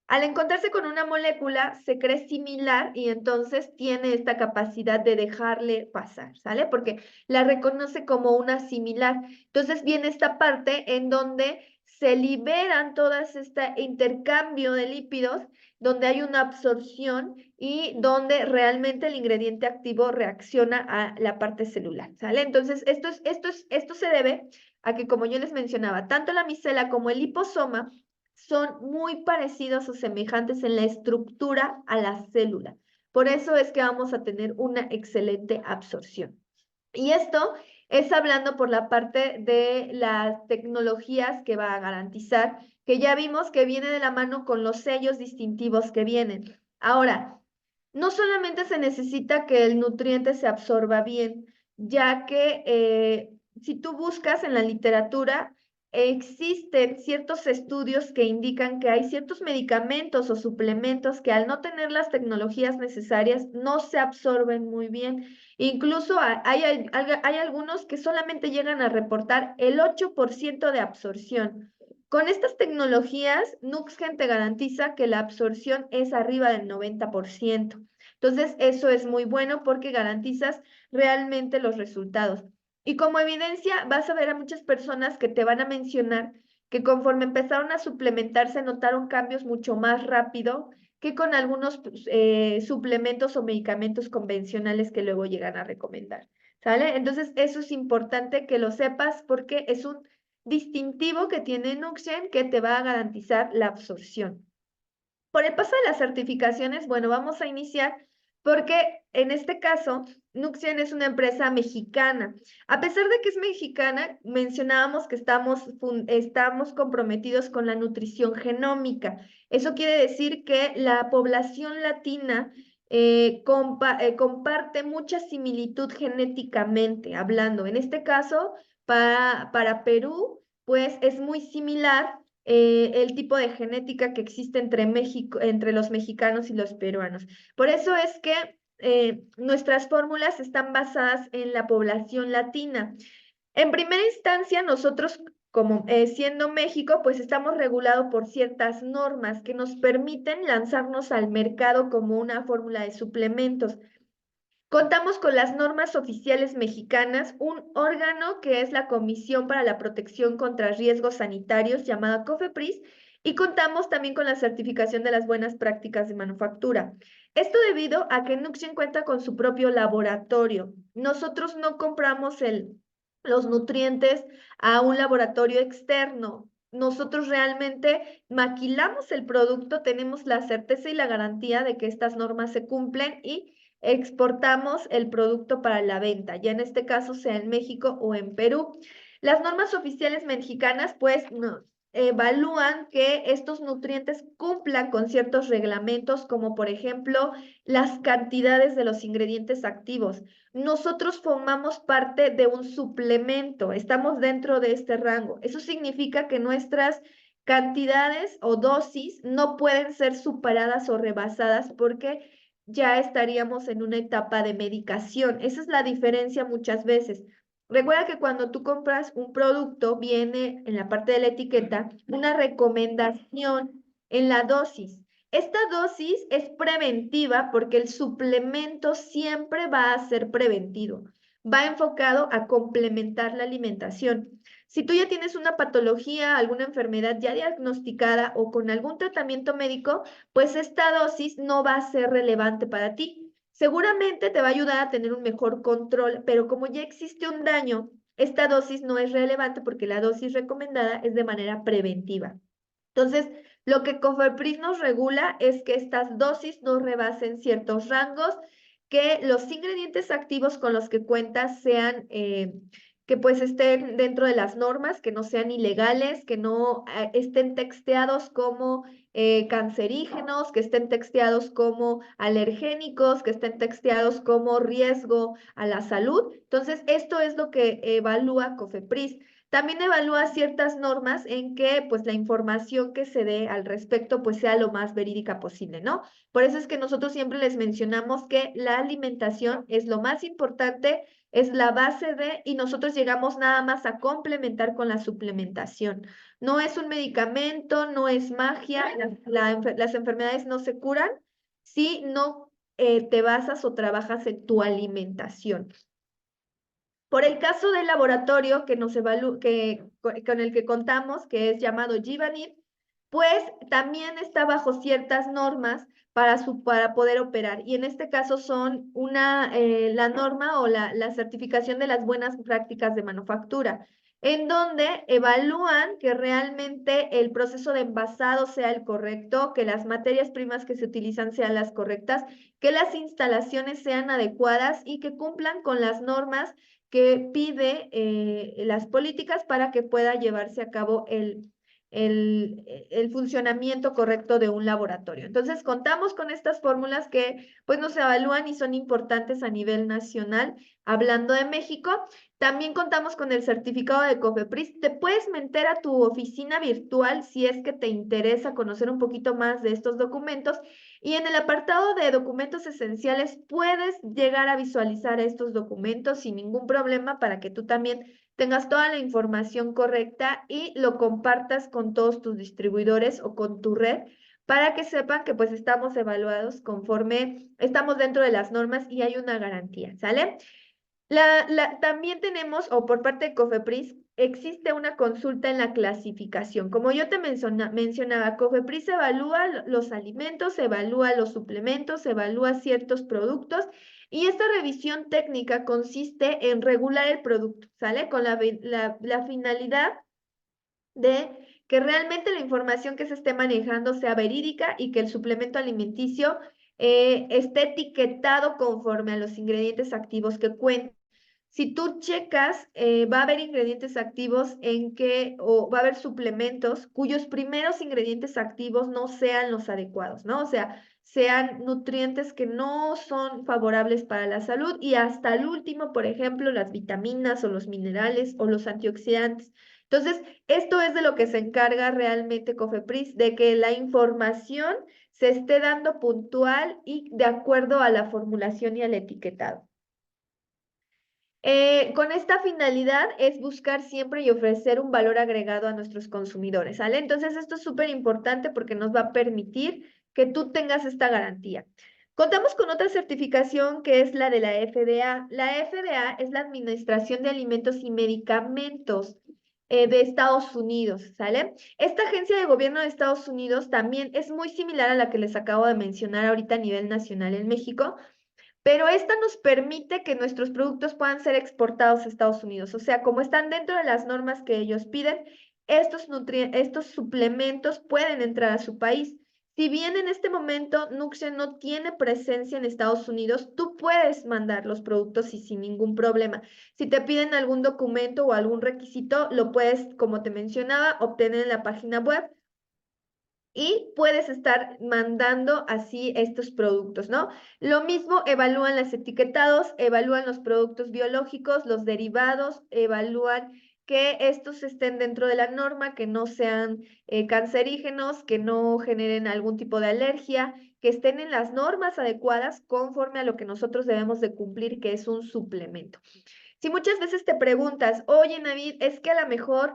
Speaker 1: Al encontrarse con una molécula, se cree similar y entonces tiene esta capacidad de dejarle pasar, ¿sale? Porque la reconoce como una similar. Entonces viene esta parte en donde se liberan todas este intercambio de lípidos, donde hay una absorción y donde realmente el ingrediente activo reacciona a la parte celular, ¿sale? Entonces, esto se debe a que, como yo les mencionaba, tanto la micela como el liposoma son muy parecidos o semejantes en la estructura a la célula. Por eso es que vamos a tener una excelente absorción. Y esto es hablando por la parte de las tecnologías que va a garantizar, que ya vimos que viene de la mano con los sellos distintivos que vienen. Ahora, no solamente se necesita que el nutriente se absorba bien, ya que si tú buscas en la literatura, existen ciertos estudios que indican que hay ciertos medicamentos o suplementos que al no tener las tecnologías necesarias no se absorben muy bien. Incluso hay algunos que solamente llegan a reportar el 8% de absorción. Con estas tecnologías, Nuxgen te garantiza que la absorción es arriba del 90%. Entonces, eso es muy bueno porque garantizas realmente los resultados. Y como evidencia, vas a ver a muchas personas que te van a mencionar que conforme empezaron a suplementarse, notaron cambios mucho más rápido que con algunos suplementos o medicamentos convencionales que luego llegan a recomendar. ¿Sale? Entonces, eso es importante que lo sepas porque es un distintivo que tiene Nuxgen que te va a garantizar la absorción. Por el paso de las certificaciones, bueno, vamos a iniciar porque en este caso, Nuxien es una empresa mexicana. A pesar de que es mexicana, mencionábamos que estamos comprometidos con la nutrición genómica. Eso quiere decir que la población latina comparte mucha similitud genéticamente hablando. En este caso, para Perú, pues es muy similar el tipo de genética que existe entre México, entre los mexicanos y los peruanos. Por eso es que nuestras fórmulas están basadas en la población latina. En primera instancia, nosotros, como siendo México, pues estamos regulados por ciertas normas que nos permiten lanzarnos al mercado como una fórmula de suplementos. Contamos con las normas oficiales mexicanas, un órgano que es la Comisión para la Protección contra Riesgos Sanitarios, llamada COFEPRIS, y contamos también con la certificación de las buenas prácticas de manufactura. Esto debido a que Nuxien cuenta con su propio laboratorio. Nosotros no compramos los nutrientes a un laboratorio externo. Nosotros realmente maquilamos el producto, tenemos la certeza y la garantía de que estas normas se cumplen y exportamos el producto para la venta, ya en este caso sea en México o en Perú. Las normas oficiales mexicanas pues nos evalúan que estos nutrientes cumplan con ciertos reglamentos, como por ejemplo las cantidades de los ingredientes activos. Nosotros formamos parte de un suplemento, estamos dentro de este rango. Eso significa que nuestras cantidades o dosis no pueden ser superadas o rebasadas porque ya estaríamos en una etapa de medicación. Esa es la diferencia muchas veces. Recuerda que cuando tú compras un producto, viene en la parte de la etiqueta una recomendación en la dosis. Esta dosis es preventiva porque el suplemento siempre va a ser preventivo. Va enfocado a complementar la alimentación. Si tú ya tienes una patología, alguna enfermedad ya diagnosticada o con algún tratamiento médico, pues esta dosis no va a ser relevante para ti. Seguramente te va a ayudar a tener un mejor control, pero como ya existe un daño, esta dosis no es relevante porque la dosis recomendada es de manera preventiva. Entonces, lo que COFEPRIS nos regula es que estas dosis no rebasen ciertos rangos, que los ingredientes activos con los que cuentas sean, que pues estén dentro de las normas, que no sean ilegales, que no estén texteados como cancerígenos, que estén texteados como alergénicos, que estén texteados como riesgo a la salud. Entonces, esto es lo que evalúa COFEPRIS. También evalúa ciertas normas en que pues la información que se dé al respecto pues sea lo más verídica posible, ¿no? Por eso es que nosotros siempre les mencionamos que la alimentación es lo más importante, es la base de, y nosotros llegamos nada más a complementar con la suplementación. No es un medicamento, no es magia, las enfermedades no se curan si no te basas o trabajas en tu alimentación. Por el caso del laboratorio que nos con el que contamos, que es llamado Givanit, pues también está bajo ciertas normas para poder operar. Y en este caso son la norma o la certificación de las buenas prácticas de manufactura, en donde evalúan que realmente el proceso de envasado sea el correcto, que las materias primas que se utilizan sean las correctas, que las instalaciones sean adecuadas y que cumplan con las normas que pide las políticas para que pueda llevarse a cabo el funcionamiento correcto de un laboratorio. Entonces, contamos con estas fórmulas que pues nos evalúan y son importantes a nivel nacional. Hablando de México, también contamos con el certificado de COFEPRIS. Te puedes meter a tu oficina virtual si es que te interesa conocer un poquito más de estos documentos y en el apartado de documentos esenciales puedes llegar a visualizar estos documentos sin ningún problema para que tú también tengas toda la información correcta y lo compartas con todos tus distribuidores o con tu red para que sepan que pues estamos evaluados conforme estamos dentro de las normas y hay una garantía, ¿sale? También tenemos, o por parte de COFEPRIS, existe una consulta en la clasificación. Como yo te mencionaba, COFEPRIS evalúa los alimentos, evalúa los suplementos, evalúa ciertos productos y esta revisión técnica consiste en regular el producto, ¿sale? Con la finalidad de que realmente la información que se esté manejando sea verídica y que el suplemento alimenticio esté etiquetado conforme a los ingredientes activos que cuenta. Si tú checas, va a haber ingredientes activos o va a haber suplementos cuyos primeros ingredientes activos no sean los adecuados, ¿no? O sea, sean nutrientes que no son favorables para la salud y hasta el último, por ejemplo, las vitaminas o los minerales o los antioxidantes. Entonces, esto es de lo que se encarga realmente COFEPRIS, de que la información se esté dando puntual y de acuerdo a la formulación y al etiquetado. Con esta finalidad es buscar siempre y ofrecer un valor agregado a nuestros consumidores, ¿sale? Entonces esto es súper importante porque nos va a permitir que tú tengas esta garantía. Contamos con otra certificación que es la de la FDA. La FDA es la Administración de Alimentos y Medicamentos de Estados Unidos, ¿sale? Esta agencia de gobierno de Estados Unidos también es muy similar a la que les acabo de mencionar ahorita a nivel nacional en México, pero esta nos permite que nuestros productos puedan ser exportados a Estados Unidos. O sea, como están dentro de las normas que ellos piden, estos suplementos pueden entrar a su país. Si bien en este momento Nuxe no tiene presencia en Estados Unidos, tú puedes mandar los productos y sin ningún problema. Si te piden algún documento o algún requisito, lo puedes, como te mencionaba, obtener en la página web y puedes estar mandando así estos productos, ¿no? Lo mismo evalúan los etiquetados, evalúan los productos biológicos, los derivados, evalúan que estos estén dentro de la norma, que no sean cancerígenos, que no generen algún tipo de alergia, que estén en las normas adecuadas conforme a lo que nosotros debemos de cumplir, que es un suplemento. Si muchas veces te preguntas, oye, Navid, es que a lo mejor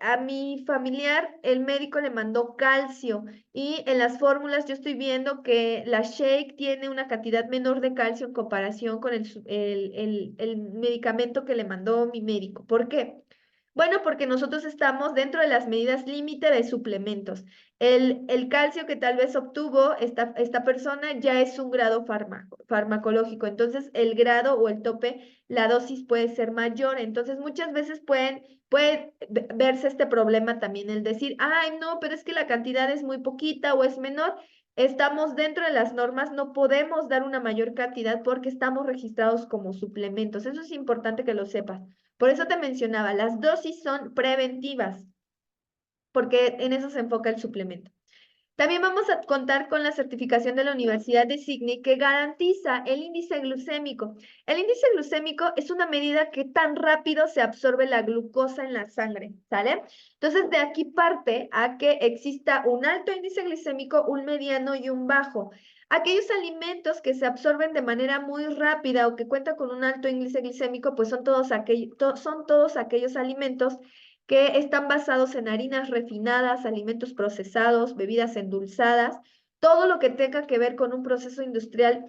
Speaker 1: a mi familiar el médico le mandó calcio y en las fórmulas yo estoy viendo que la shake tiene una cantidad menor de calcio en comparación con el medicamento que le mandó mi médico. ¿Por qué? Bueno, porque nosotros estamos dentro de las medidas límite de suplementos. El calcio que tal vez obtuvo esta persona ya es un grado farmacológico, entonces el grado o el tope, la dosis puede ser mayor, entonces muchas veces puede verse este problema también, el decir, ay, no, pero es que la cantidad es muy poquita o es menor. Estamos dentro de las normas, no podemos dar una mayor cantidad porque estamos registrados como suplementos. Eso es importante que lo sepas. Por eso te mencionaba, las dosis son preventivas, porque en eso se enfoca el suplemento. También vamos a contar con la certificación de la Universidad de Sydney que garantiza el índice glucémico. El índice glucémico es una medida que tan rápido se absorbe la glucosa en la sangre, ¿sale? Entonces, de aquí parte a que exista un alto índice glicémico, un mediano y un bajo. Aquellos alimentos que se absorben de manera muy rápida o que cuentan con un alto índice glicémico, pues son todos aquellos alimentos que están basados en harinas refinadas, alimentos procesados, bebidas endulzadas, todo lo que tenga que ver con un proceso industrial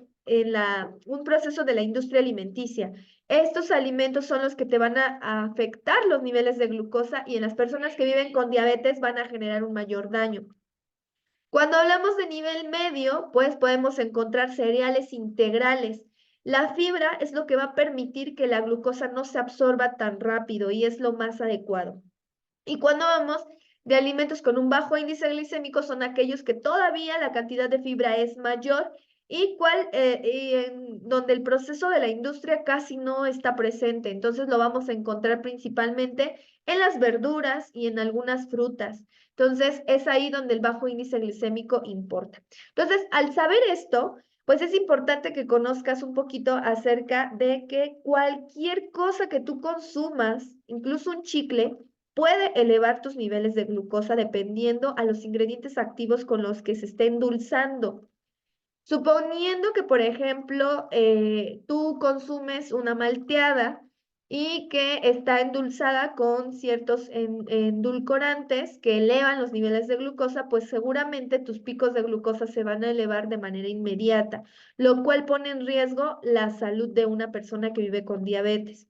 Speaker 1: un proceso de la industria alimenticia. Estos alimentos son los que te van a afectar los niveles de glucosa y en las personas que viven con diabetes van a generar un mayor daño. Cuando hablamos de nivel medio, pues podemos encontrar cereales integrales. La fibra es lo que va a permitir que la glucosa no se absorba tan rápido y es lo más adecuado. Y cuando vamos de alimentos con un bajo índice glicémico son aquellos que todavía la cantidad de fibra es mayor y en donde el proceso de la industria casi no está presente. Entonces lo vamos a encontrar principalmente en las verduras y en algunas frutas. Entonces es ahí donde el bajo índice glicémico importa. Entonces, al saber esto, pues es importante que conozcas un poquito acerca de que cualquier cosa que tú consumas, incluso un chicle, puede elevar tus niveles de glucosa dependiendo a los ingredientes activos con los que se esté endulzando. Suponiendo que, por ejemplo, tú consumes una malteada y que está endulzada con ciertos endulcorantes que elevan los niveles de glucosa, pues seguramente tus picos de glucosa se van a elevar de manera inmediata, lo cual pone en riesgo la salud de una persona que vive con diabetes.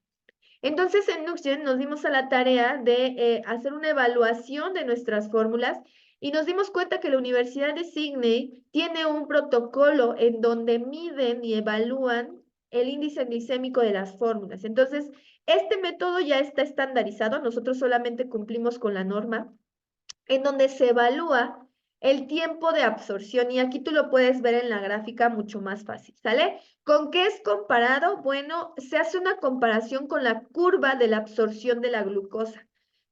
Speaker 1: Entonces, en Nuxgen nos dimos a la tarea de hacer una evaluación de nuestras fórmulas y nos dimos cuenta que la Universidad de Sydney tiene un protocolo en donde miden y evalúan el índice glicémico de las fórmulas. Entonces, este método ya está estandarizado, nosotros solamente cumplimos con la norma en donde se evalúa el tiempo de absorción y aquí tú lo puedes ver en la gráfica mucho más fácil, ¿sale? ¿Con qué es comparado? Bueno, se hace una comparación con la curva de la absorción de la glucosa.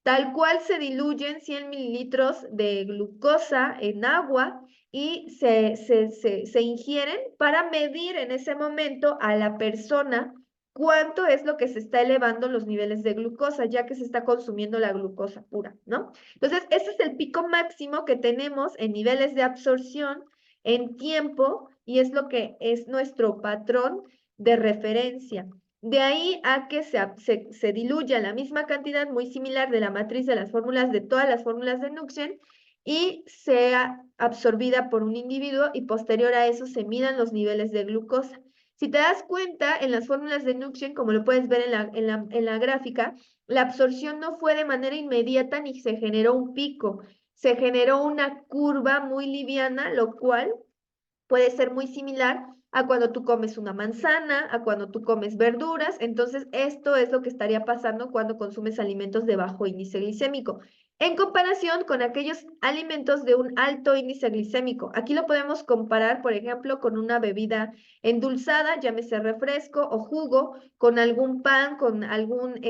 Speaker 1: Tal cual se diluyen 100 mililitros de glucosa en agua y se ingieren para medir en ese momento a la persona cuánto es lo que se está elevando los niveles de glucosa, ya que se está consumiendo la glucosa pura, ¿no? Entonces, ese es el pico máximo que tenemos en niveles de absorción en tiempo y es lo que es nuestro patrón de referencia. De ahí a que se diluya la misma cantidad muy similar de la matriz de las fórmulas, de todas las fórmulas de Nuxgen, y sea absorbida por un individuo y posterior a eso se midan los niveles de glucosa. Si te das cuenta, en las fórmulas de Nuxgen, como lo puedes ver en la gráfica, la absorción no fue de manera inmediata ni se generó un pico, se generó una curva muy liviana, lo cual puede ser muy similar a cuando tú comes una manzana, a cuando tú comes verduras. Entonces, esto es lo que estaría pasando cuando consumes alimentos de bajo índice glicémico, en comparación con aquellos alimentos de un alto índice glicémico. Aquí lo podemos comparar, por ejemplo, con una bebida endulzada, llámese refresco o jugo, con algún pan, con algún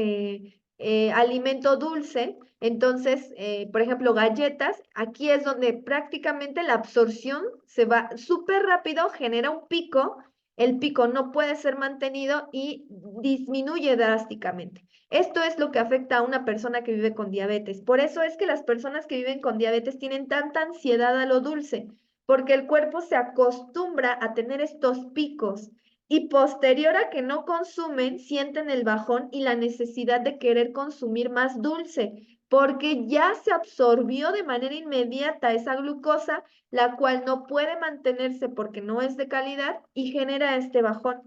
Speaker 1: alimento dulce. Entonces, por ejemplo, galletas, aquí es donde prácticamente la absorción se va súper rápido, genera un pico, el pico no puede ser mantenido y disminuye drásticamente. Esto es lo que afecta a una persona que vive con diabetes. Por eso es que las personas que viven con diabetes tienen tanta ansiedad a lo dulce, porque el cuerpo se acostumbra a tener estos picos y posterior a que no consumen, sienten el bajón y la necesidad de querer consumir más dulce, porque ya se absorbió de manera inmediata esa glucosa, la cual no puede mantenerse porque no es de calidad y genera este bajón.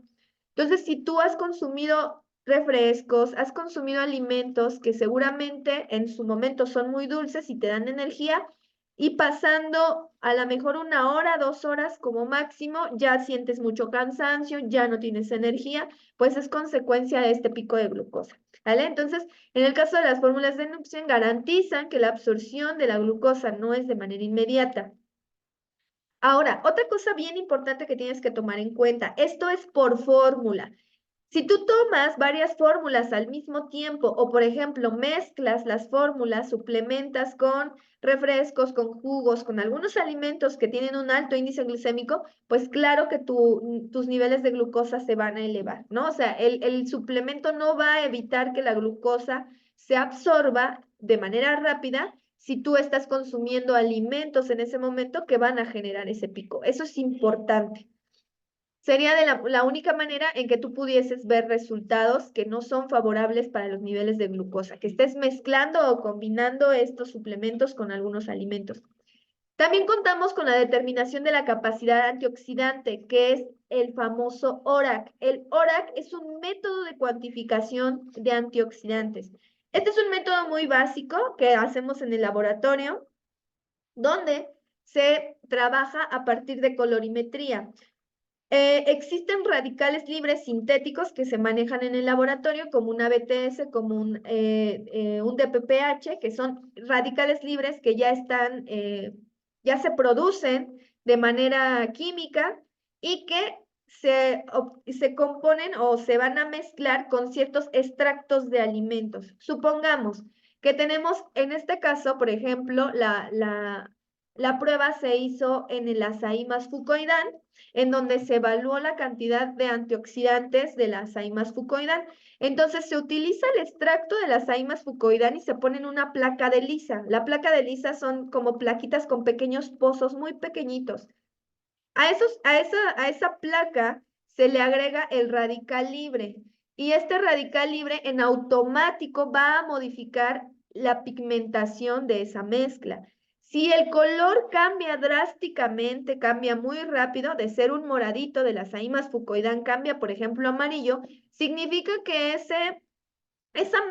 Speaker 1: Entonces, si tú has consumido refrescos, has consumido alimentos que seguramente en su momento son muy dulces y te dan energía, y pasando a lo mejor 1 hora, 2 horas como máximo, ya sientes mucho cansancio, ya no tienes energía, pues es consecuencia de este pico de glucosa, ¿vale? Entonces, en el caso de las fórmulas de Nuxien, garantizan que la absorción de la glucosa no es de manera inmediata. Ahora, otra cosa bien importante que tienes que tomar en cuenta, esto es por fórmula. Si tú tomas varias fórmulas al mismo tiempo o, por ejemplo, mezclas las fórmulas, suplementas con refrescos, con jugos, con algunos alimentos que tienen un alto índice glicémico, pues claro que tus niveles de glucosa se van a elevar, ¿no? O sea, el suplemento no va a evitar que la glucosa se absorba de manera rápida si tú estás consumiendo alimentos en ese momento que van a generar ese pico. Eso es importante. Sería de la única manera en que tú pudieses ver resultados que no son favorables para los niveles de glucosa, que estés mezclando o combinando estos suplementos con algunos alimentos. También contamos con la determinación de la capacidad antioxidante, que es el famoso ORAC. El ORAC es un método de cuantificación de antioxidantes. Este es un método muy básico que hacemos en el laboratorio, donde se trabaja a partir de colorimetría. Existen radicales libres sintéticos que se manejan en el laboratorio como una BTS, como un DPPH, que son radicales libres que ya están, ya se producen de manera química y que se componen o se van a mezclar con ciertos extractos de alimentos. Supongamos que tenemos, en este caso, por ejemplo, la prueba se hizo en el azaí más fucoidán, en donde se evaluó la cantidad de antioxidantes de la Saimas fucoidán. Entonces se utiliza el extracto de la Saimas fucoidán y se pone en una placa de lisa. La placa de lisa son como plaquitas con pequeños pozos muy pequeñitos. A esa placa se le agrega el radical libre y este radical libre en automático va a modificar la pigmentación de esa mezcla. Si el color cambia drásticamente, cambia muy rápido, de ser un moradito de las aimas fucoidán cambia, por ejemplo, amarillo, significa que esa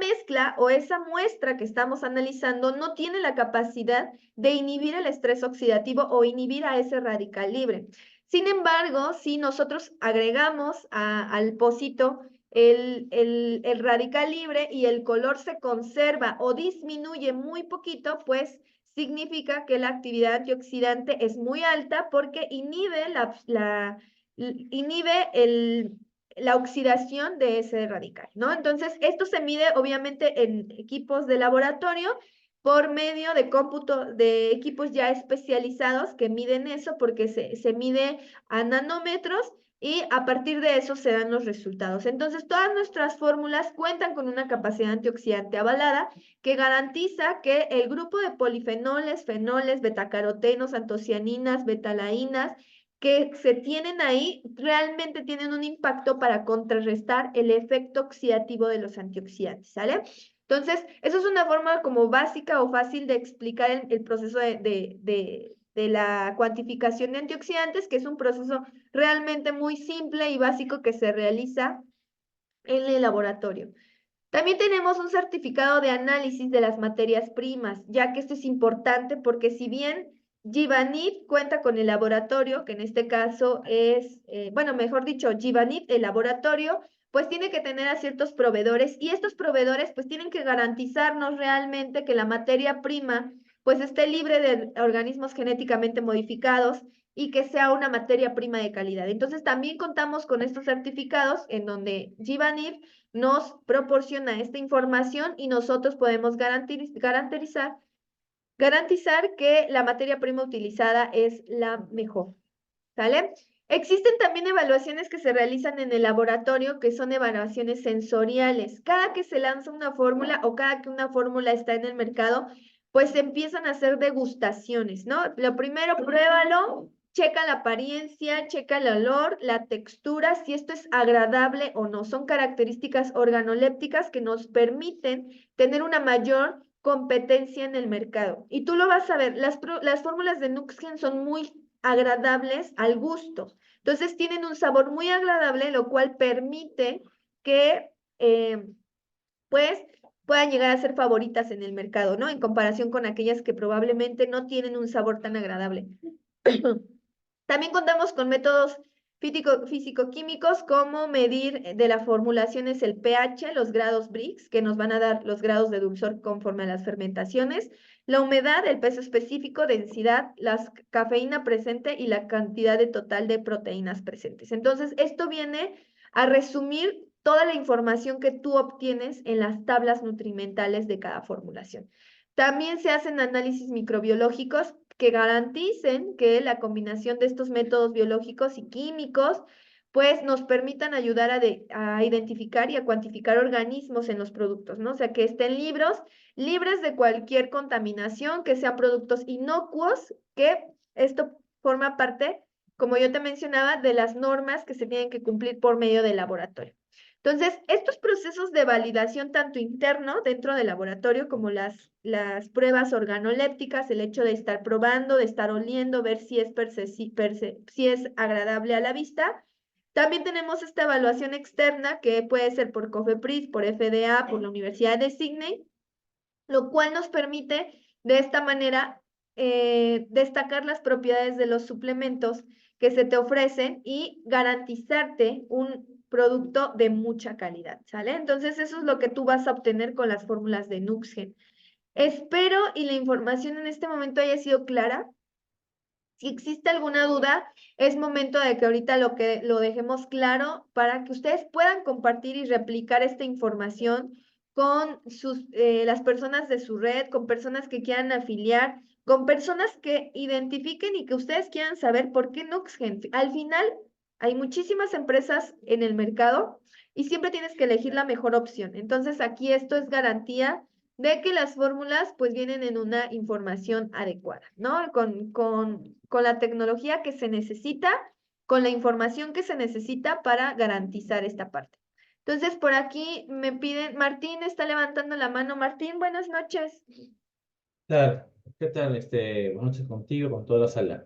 Speaker 1: mezcla o esa muestra que estamos analizando no tiene la capacidad de inhibir el estrés oxidativo o inhibir a ese radical libre. Sin embargo, si nosotros agregamos al pocito el radical libre y el color se conserva o disminuye muy poquito, pues significa que la actividad antioxidante es muy alta porque inhibe la oxidación de ese radical, ¿no? Entonces, esto se mide obviamente en equipos de laboratorio por medio de cómputo de equipos ya especializados que miden eso porque se mide a nanómetros y a partir de eso se dan los resultados. Entonces, todas nuestras fórmulas cuentan con una capacidad antioxidante avalada que garantiza que el grupo de polifenoles, fenoles, betacarotenos, antocianinas, betalainas, que se tienen ahí realmente tienen un impacto para contrarrestar el efecto oxidativo de los antioxidantes, ¿sale? Entonces, eso es una forma como básica o fácil de explicar el proceso de la cuantificación de antioxidantes, que es un proceso realmente muy simple y básico que se realiza en el laboratorio. También tenemos un certificado de análisis de las materias primas, ya que esto es importante porque si bien Givanit cuenta con el laboratorio, que en este caso es, bueno, mejor dicho, Givanit, el laboratorio, pues tiene que tener a ciertos proveedores y estos proveedores pues tienen que garantizarnos realmente que la materia prima pues esté libre de organismos genéticamente modificados y que sea una materia prima de calidad. Entonces también contamos con estos certificados en donde Givanit nos proporciona esta información y nosotros podemos garantizar que la materia prima utilizada es la mejor, ¿sale? Existen también evaluaciones que se realizan en el laboratorio que son evaluaciones sensoriales. Cada que se lanza una fórmula o cada que una fórmula está en el mercado, pues se empiezan a hacer degustaciones, ¿no? Lo primero, pruébalo, checa la apariencia, checa el olor, la textura, si esto es agradable o no. Son características organolépticas que nos permiten tener una mayor competencia en el mercado. Y tú lo vas a ver, las fórmulas de Nuxgen son muy agradables al gusto. Entonces tienen un sabor muy agradable, lo cual permite que pues puedan llegar a ser favoritas en el mercado, ¿no? En comparación con aquellas que probablemente no tienen un sabor tan agradable. También contamos con métodos físico-químicos como medir de la formulación es el pH, los grados Brix, que nos van a dar los grados de dulzor conforme a las fermentaciones, la humedad, el peso específico, densidad, la cafeína presente y la cantidad de total de proteínas presentes. Entonces, esto viene a resumir toda la información que tú obtienes en las tablas nutrimentales de cada formulación. También se hacen análisis microbiológicos que garanticen que la combinación de estos métodos biológicos y químicos pues nos permitan ayudar a identificar y a cuantificar organismos en los productos, ¿no? O sea, que estén libres de cualquier contaminación, que sean productos inocuos, que esto forma parte, como yo te mencionaba, de las normas que se tienen que cumplir por medio del laboratorio. Entonces, estos procesos de validación tanto interno dentro del laboratorio como las pruebas organolépticas, el hecho de estar probando, de estar oliendo, ver si si es agradable a la vista. También tenemos esta evaluación externa que puede ser por COFEPRIS, por FDA, por la Universidad de Sydney, lo cual nos permite de esta manera destacar las propiedades de los suplementos que se te ofrecen y garantizarte un producto de mucha calidad, ¿sale? Entonces eso es lo que tú vas a obtener con las fórmulas de Nuxgen. Espero y la información en este momento haya sido clara. Si existe alguna duda, es momento de que ahorita lo dejemos claro para que ustedes puedan compartir y replicar esta información con las personas de su red, con personas que quieran afiliar, con personas que identifiquen y que ustedes quieran saber por qué Nuxgen. Al final, hay muchísimas empresas en el mercado y siempre tienes que elegir la mejor opción. Entonces, aquí esto es garantía de que las fórmulas pues vienen en una información adecuada, ¿no? Con la tecnología que se necesita, con la información que se necesita para garantizar esta parte. Entonces, por aquí me piden, Martín está levantando la mano. Martín, buenas noches.
Speaker 2: Claro, ¿qué tal? Buenas noches contigo, con toda la sala.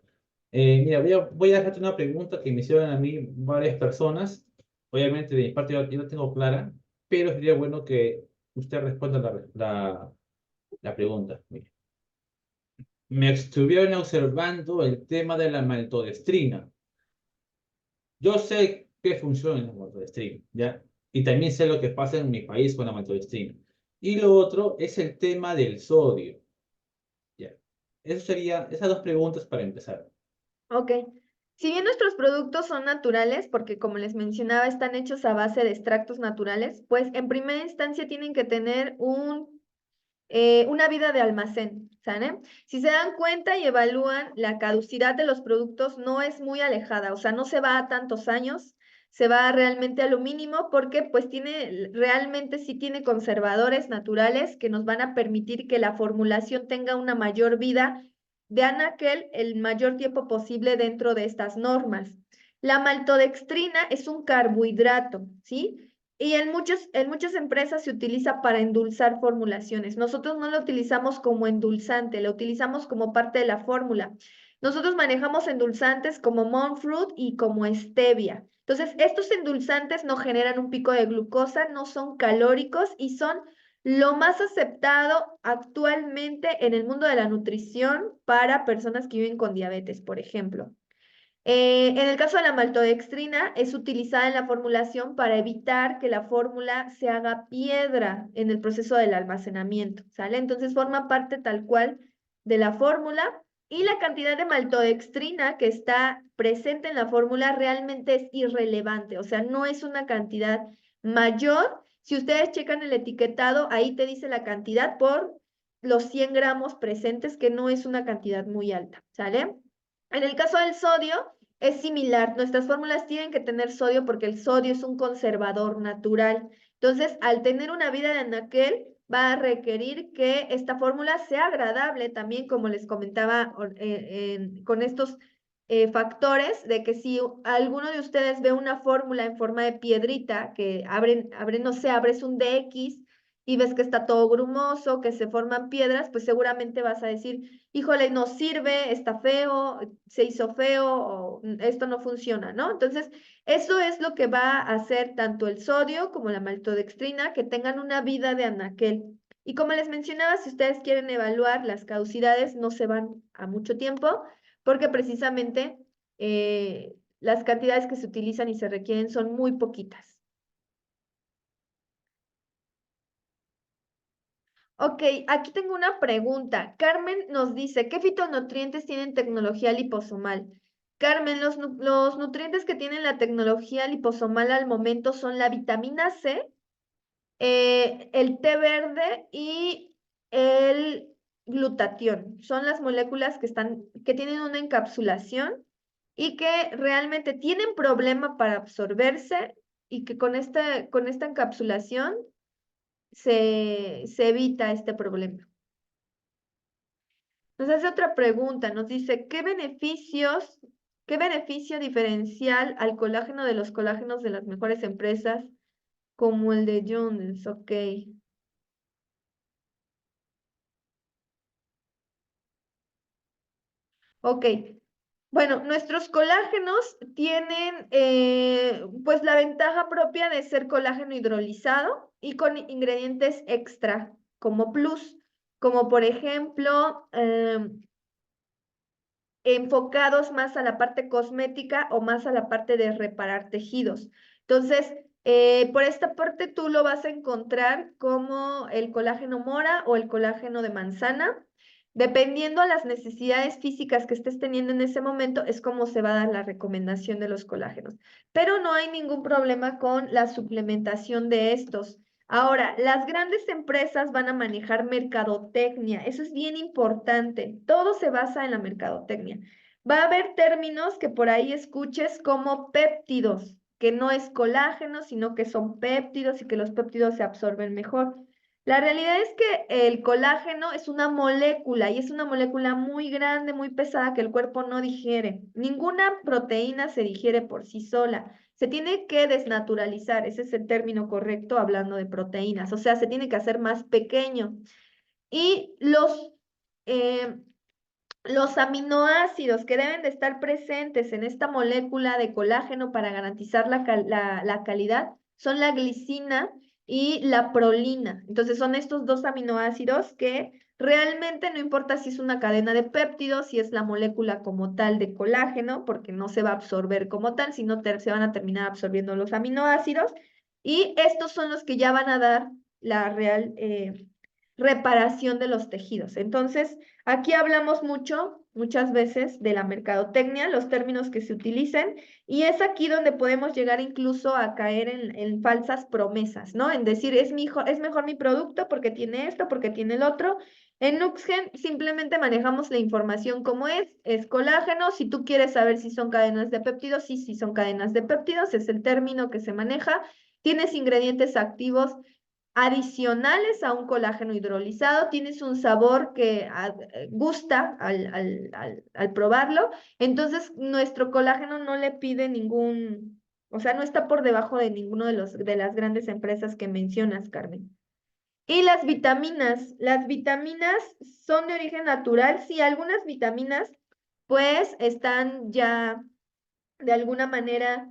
Speaker 2: Mira, voy a hacerte una pregunta que me hicieron a mí varias personas. Obviamente, de mi parte, yo la tengo clara, pero sería bueno que usted responda la pregunta. Mire, me estuvieron observando el tema de la maltodextrina. Yo sé qué funciona en la maltodextrina, ¿ya? Y también sé lo que pasa en mi país con la maltodextrina. Y lo otro es el tema del sodio. Ya. Eso sería esas dos preguntas para empezar.
Speaker 1: Ok. Si bien nuestros productos son naturales, porque como les mencionaba, están hechos a base de extractos naturales, pues en primera instancia tienen que tener una vida de almacén, ¿sale? Si se dan cuenta y evalúan, la caducidad de los productos no es muy alejada, o sea, no se va a tantos años, se va realmente a lo mínimo porque pues realmente sí tiene conservadores naturales que nos van a permitir que la formulación tenga una mayor vida de anaquel el mayor tiempo posible dentro de estas normas. La maltodextrina es un carbohidrato, ¿sí? Y en muchas empresas se utiliza para endulzar formulaciones. Nosotros no lo utilizamos como endulzante, lo utilizamos como parte de la fórmula. Nosotros manejamos endulzantes como monk fruit y como stevia. Entonces, estos endulzantes no generan un pico de glucosa, no son calóricos y son lo más aceptado actualmente en el mundo de la nutrición para personas que viven con diabetes, por ejemplo. En el caso de la maltodextrina, es utilizada en la formulación para evitar que la fórmula se haga piedra en el proceso del almacenamiento, ¿sale? Entonces forma parte tal cual de la fórmula y la cantidad de maltodextrina que está presente en la fórmula realmente es irrelevante, o sea, no es una cantidad mayor. Si ustedes checan el etiquetado, ahí te dice la cantidad por los 100 gramos presentes, que no es una cantidad muy alta, ¿sale? En el caso del sodio, es similar. Nuestras fórmulas tienen que tener sodio porque el sodio es un conservador natural. Entonces, al tener una vida de anaquel, va a requerir que esta fórmula sea agradable también, como les comentaba, con estos factores de que si alguno de ustedes ve una fórmula en forma de piedrita, que no sé, abres un DX y ves que está todo grumoso, que se forman piedras, pues seguramente vas a decir, híjole, no sirve, está feo, se hizo feo, o esto no funciona, ¿no? Entonces, eso es lo que va a hacer tanto el sodio como la maltodextrina, que tengan una vida de anaquel. Y como les mencionaba, si ustedes quieren evaluar las caducidades, no se van a mucho tiempo, porque precisamente las cantidades que se utilizan y se requieren son muy poquitas. Ok, aquí tengo una pregunta. Carmen nos dice, ¿qué fitonutrientes tienen tecnología liposomal? Carmen, los nutrientes que tienen la tecnología liposomal al momento son la vitamina C, el té verde y el glutatión. Son las moléculas que tienen una encapsulación y que realmente tienen problema para absorberse y que con esta encapsulación se evita este problema. Nos hace otra pregunta, nos dice, qué beneficio diferencial al colágeno de los colágenos de las mejores empresas como el de Jones? Ok. Ok, bueno, nuestros colágenos tienen pues la ventaja propia de ser colágeno hidrolizado y con ingredientes extra como plus, como por ejemplo enfocados más a la parte cosmética o más a la parte de reparar tejidos. Entonces, por esta parte tú lo vas a encontrar como el colágeno mora o el colágeno de manzana. Dependiendo a las necesidades físicas que estés teniendo en ese momento, es como se va a dar la recomendación de los colágenos. Pero no hay ningún problema con la suplementación de estos. Ahora, las grandes empresas van a manejar mercadotecnia. Eso es bien importante. Todo se basa en la mercadotecnia. Va a haber términos que por ahí escuches como péptidos, que no es colágeno, sino que son péptidos y que los péptidos se absorben mejor. La realidad es que el colágeno es una molécula y es una molécula muy grande, muy pesada que el cuerpo no digiere. Ninguna proteína se digiere por sí sola. Se tiene que desnaturalizar, ese es el término correcto hablando de proteínas, o sea, se tiene que hacer más pequeño. Y eh, los aminoácidos que deben de estar presentes en esta molécula de colágeno para garantizar la calidad son la glicina y la prolina. Entonces son estos dos aminoácidos que realmente no importa si es una cadena de péptidos, si es la molécula como tal de colágeno, porque no se va a absorber como tal, sino se van a terminar absorbiendo los aminoácidos. Y estos son los que ya van a dar la real reparación de los tejidos. Entonces, aquí hablamos muchas veces de la mercadotecnia, los términos que se utilicen, y es aquí donde podemos llegar incluso a caer en falsas promesas, ¿no? En decir, es mejor mi producto porque tiene esto, porque tiene el otro. En Nuxgen simplemente manejamos la información como es colágeno. Si tú quieres saber si son cadenas de péptidos, sí, sí son cadenas de péptidos, es el término que se maneja. Tienes ingredientes activos adicionales a un colágeno hidrolizado, tienes un sabor que gusta al probarlo, entonces nuestro colágeno no le pide ningún, o sea, no está por debajo de ninguno de las grandes empresas que mencionas, Carmen. Y las vitaminas son de origen natural, sí, algunas vitaminas pues están ya de alguna manera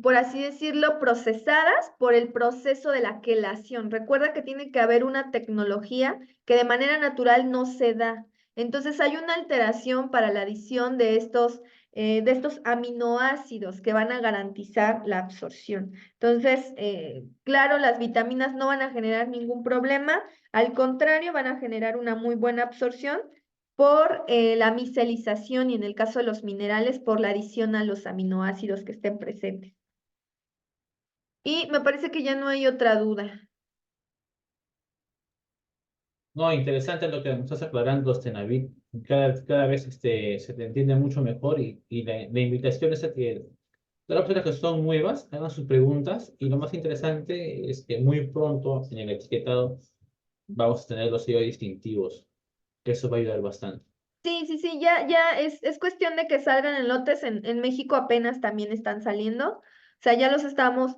Speaker 1: por así decirlo, procesadas por el proceso de la quelación. Recuerda que tiene que haber una tecnología que de manera natural no se da. Entonces hay una alteración para la adición de estos aminoácidos que van a garantizar la absorción. Entonces, claro, las vitaminas no van a generar ningún problema, al contrario, van a generar una muy buena absorción por la micelización y en el caso de los minerales por la adición a los aminoácidos que estén presentes. Y me parece que ya no hay otra duda.
Speaker 2: No, interesante lo que me estás aclarando, Navid. Cada vez se te entiende mucho mejor y la invitación es a que todas las personas que son nuevas hagan sus preguntas y lo más interesante es que muy pronto en el etiquetado vamos a tener los sellos distintivos, que eso va a ayudar bastante.
Speaker 1: Sí, sí, sí, ya es cuestión de que salgan en lotes. En México apenas también están saliendo. O sea, ya los estamos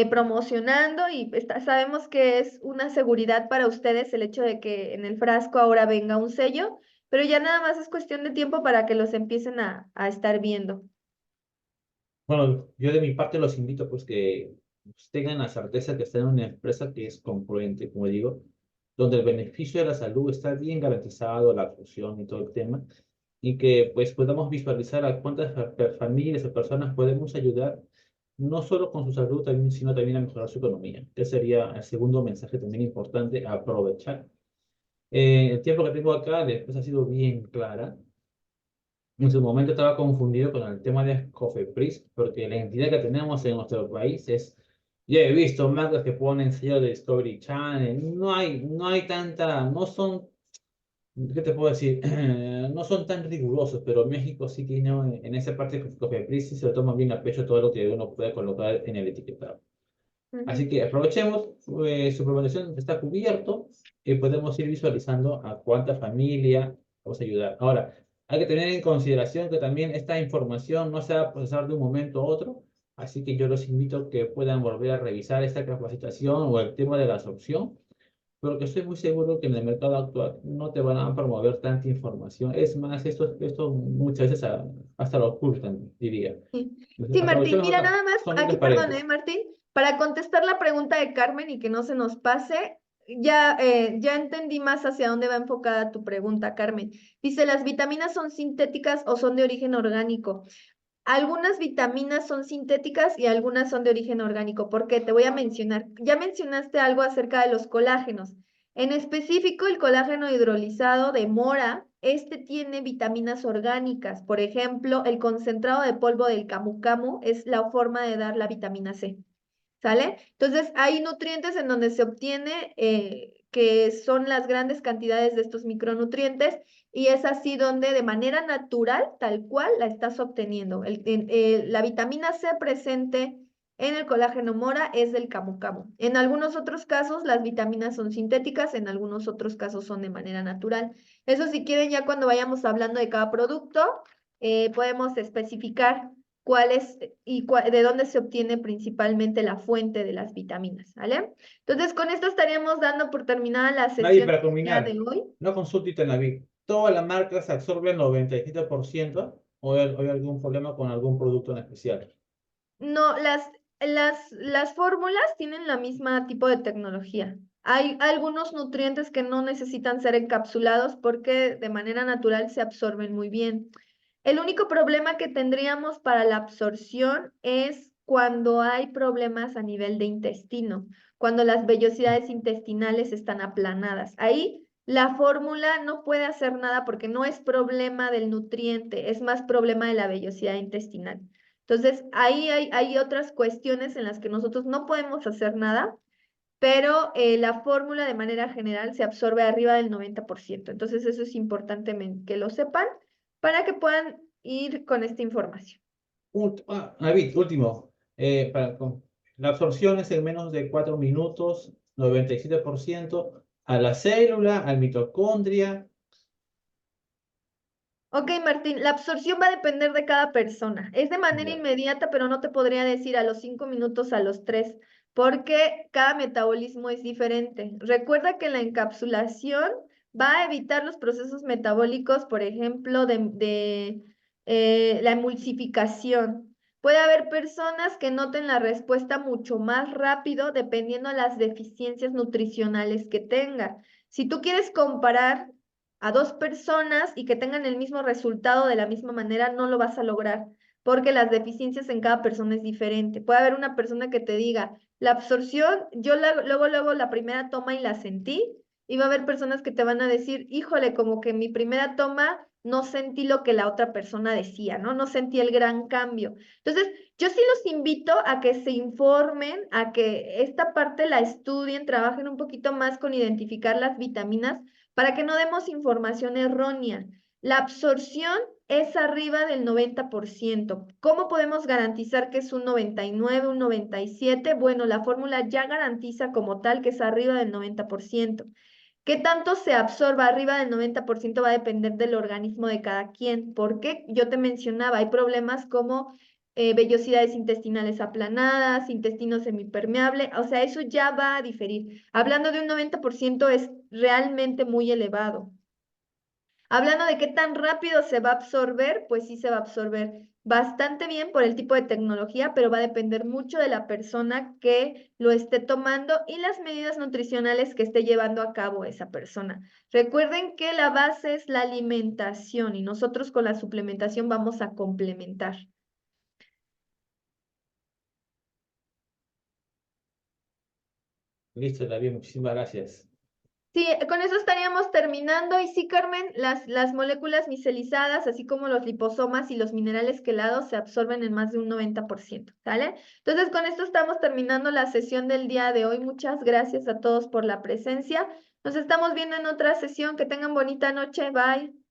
Speaker 1: promocionando y sabemos que es una seguridad para ustedes el hecho de que en el frasco ahora venga un sello, pero ya nada más es cuestión de tiempo para que los empiecen a estar viendo.
Speaker 2: Bueno, yo de mi parte los invito pues que pues, tengan la certeza que están en una empresa que es congruente, como digo, donde el beneficio de la salud está bien garantizado, la función y todo el tema, y que pues podamos visualizar a cuántas familias o personas podemos ayudar, no solo con su salud, también, sino también a mejorar su economía. Que sería el segundo mensaje también importante a aprovechar. El tiempo que tengo acá, después ha sido bien clara. En su momento estaba confundido con el tema de Cofepris, porque la entidad que tenemos en nuestro país es, ya he visto marcas que ponen sello de Discovery Channel, no hay tanta, no son, ¿qué te puedo decir? No son tan rigurosos, pero México sí tiene, en esa parte que Cofepris sí se lo toma bien a pecho todo lo que uno puede colocar en el etiquetado. Así
Speaker 1: Ujú.
Speaker 2: que aprovechemos, su programación está cubierto y podemos ir visualizando a cuánta familia vamos a ayudar. Ahora, hay que tener en consideración que también esta información no se va a procesar de un momento a otro, así que yo los invito a que puedan volver a revisar esta capacitación o el tema de la absorción, porque estoy muy seguro que en el mercado actual no te van a promover tanta información. Es más, esto muchas veces hasta lo ocultan, diría.
Speaker 1: Sí,
Speaker 2: Entonces,
Speaker 1: sí, Martín,
Speaker 2: aprovechemos
Speaker 1: mira,
Speaker 2: acá,
Speaker 1: nada más,
Speaker 2: son muy
Speaker 1: aquí perdón,
Speaker 2: transparentes.
Speaker 1: Martín, para contestar la pregunta de Carmen y que no se nos pase, ya entendí más hacia dónde va enfocada tu pregunta, Carmen. Dice, ¿las vitaminas son sintéticas o son de origen orgánico? Algunas vitaminas son sintéticas y algunas son de origen orgánico. ¿Por qué? Te voy a mencionar. Ya mencionaste algo acerca de los colágenos. En específico, el colágeno hidrolizado de mora, este tiene vitaminas orgánicas. Por ejemplo, el concentrado de polvo del camu camu es la forma de dar la vitamina C. ¿Sale? Entonces, hay nutrientes en donde se obtiene, que son las grandes cantidades de estos micronutrientes, y es así donde de manera natural, tal cual, la estás obteniendo. La vitamina C presente en el colágeno mora es del camu camu. En algunos otros casos, las vitaminas son sintéticas, en algunos otros casos son de manera natural. Eso si quieren, ya cuando vayamos hablando de cada producto, podemos especificar cuál es y de dónde se obtiene principalmente la fuente de las vitaminas, ¿vale? Entonces, con esto estaríamos dando por terminada la
Speaker 2: Nadie
Speaker 1: sesión
Speaker 2: para
Speaker 1: ya de
Speaker 2: combinar.
Speaker 1: hoy.
Speaker 2: No consulte Itanavi. Todas las marcas absorben 97% o hay algún problema con algún producto en especial.
Speaker 1: No, las fórmulas tienen la misma tipo de tecnología. Hay algunos nutrientes que no necesitan ser encapsulados porque de manera natural se absorben muy bien. El único problema que tendríamos para la absorción es cuando hay problemas a nivel de intestino, cuando las vellosidades intestinales están aplanadas. Ahí la fórmula no puede hacer nada porque no es problema del nutriente, es más problema de la vellosidad intestinal. Entonces, ahí hay otras cuestiones en las que nosotros no podemos hacer nada, pero la fórmula de manera general se absorbe arriba del 90%. Entonces, eso es importante que lo sepan para que puedan ir con esta información.
Speaker 2: David, último. La absorción es en menos de 4 minutos, 97% a la célula, al mitocondria.
Speaker 1: Ok, Martín, la absorción va a depender de cada persona. Es de manera
Speaker 2: Ya.
Speaker 1: inmediata, pero no te podría decir a los 5 minutos, a los 3, porque cada metabolismo es diferente. Recuerda que la encapsulación va a evitar los procesos metabólicos, por ejemplo, de la emulsificación. Puede haber personas que noten la respuesta mucho más rápido dependiendo de las deficiencias nutricionales que tenga. Si tú quieres comparar a dos personas y que tengan el mismo resultado de la misma manera, no lo vas a lograr, porque las deficiencias en cada persona es diferente. Puede haber una persona que te diga, la absorción, luego la primera toma y la sentí, y va a haber personas que te van a decir, híjole, como que en mi primera toma no sentí lo que la otra persona decía, ¿no? No sentí el gran cambio. Entonces, yo sí los invito a que se informen, a que esta parte la estudien, trabajen un poquito más con identificar las vitaminas para que no demos información errónea. La absorción es arriba del 90%. ¿Cómo podemos garantizar que es un 99, un 97? Bueno, la fórmula ya garantiza como tal que es arriba del 90%. ¿Qué tanto se absorba arriba del 90% va a depender del organismo de cada quien? Porque yo te mencionaba, hay problemas como vellosidades intestinales aplanadas, intestino semipermeable, o sea, eso ya va a diferir. Hablando de un 90% es realmente muy elevado. Hablando de qué tan rápido se va a absorber, pues sí se va a absorber bastante bien por el tipo de tecnología, pero va a depender mucho de la persona que lo esté tomando y las medidas nutricionales que esté llevando a cabo esa persona. Recuerden que la base es la alimentación y nosotros con la suplementación vamos a complementar.
Speaker 2: Listo, David, muchísimas gracias.
Speaker 1: Sí, con eso estaríamos terminando. Y sí, Carmen, las moléculas micelizadas, así como los liposomas y los minerales quelados, se absorben en más de un 90%, ¿sale? Entonces, con esto estamos terminando la sesión del día de hoy. Muchas gracias a todos por la presencia. Nos estamos viendo en otra sesión. Que tengan bonita noche. Bye.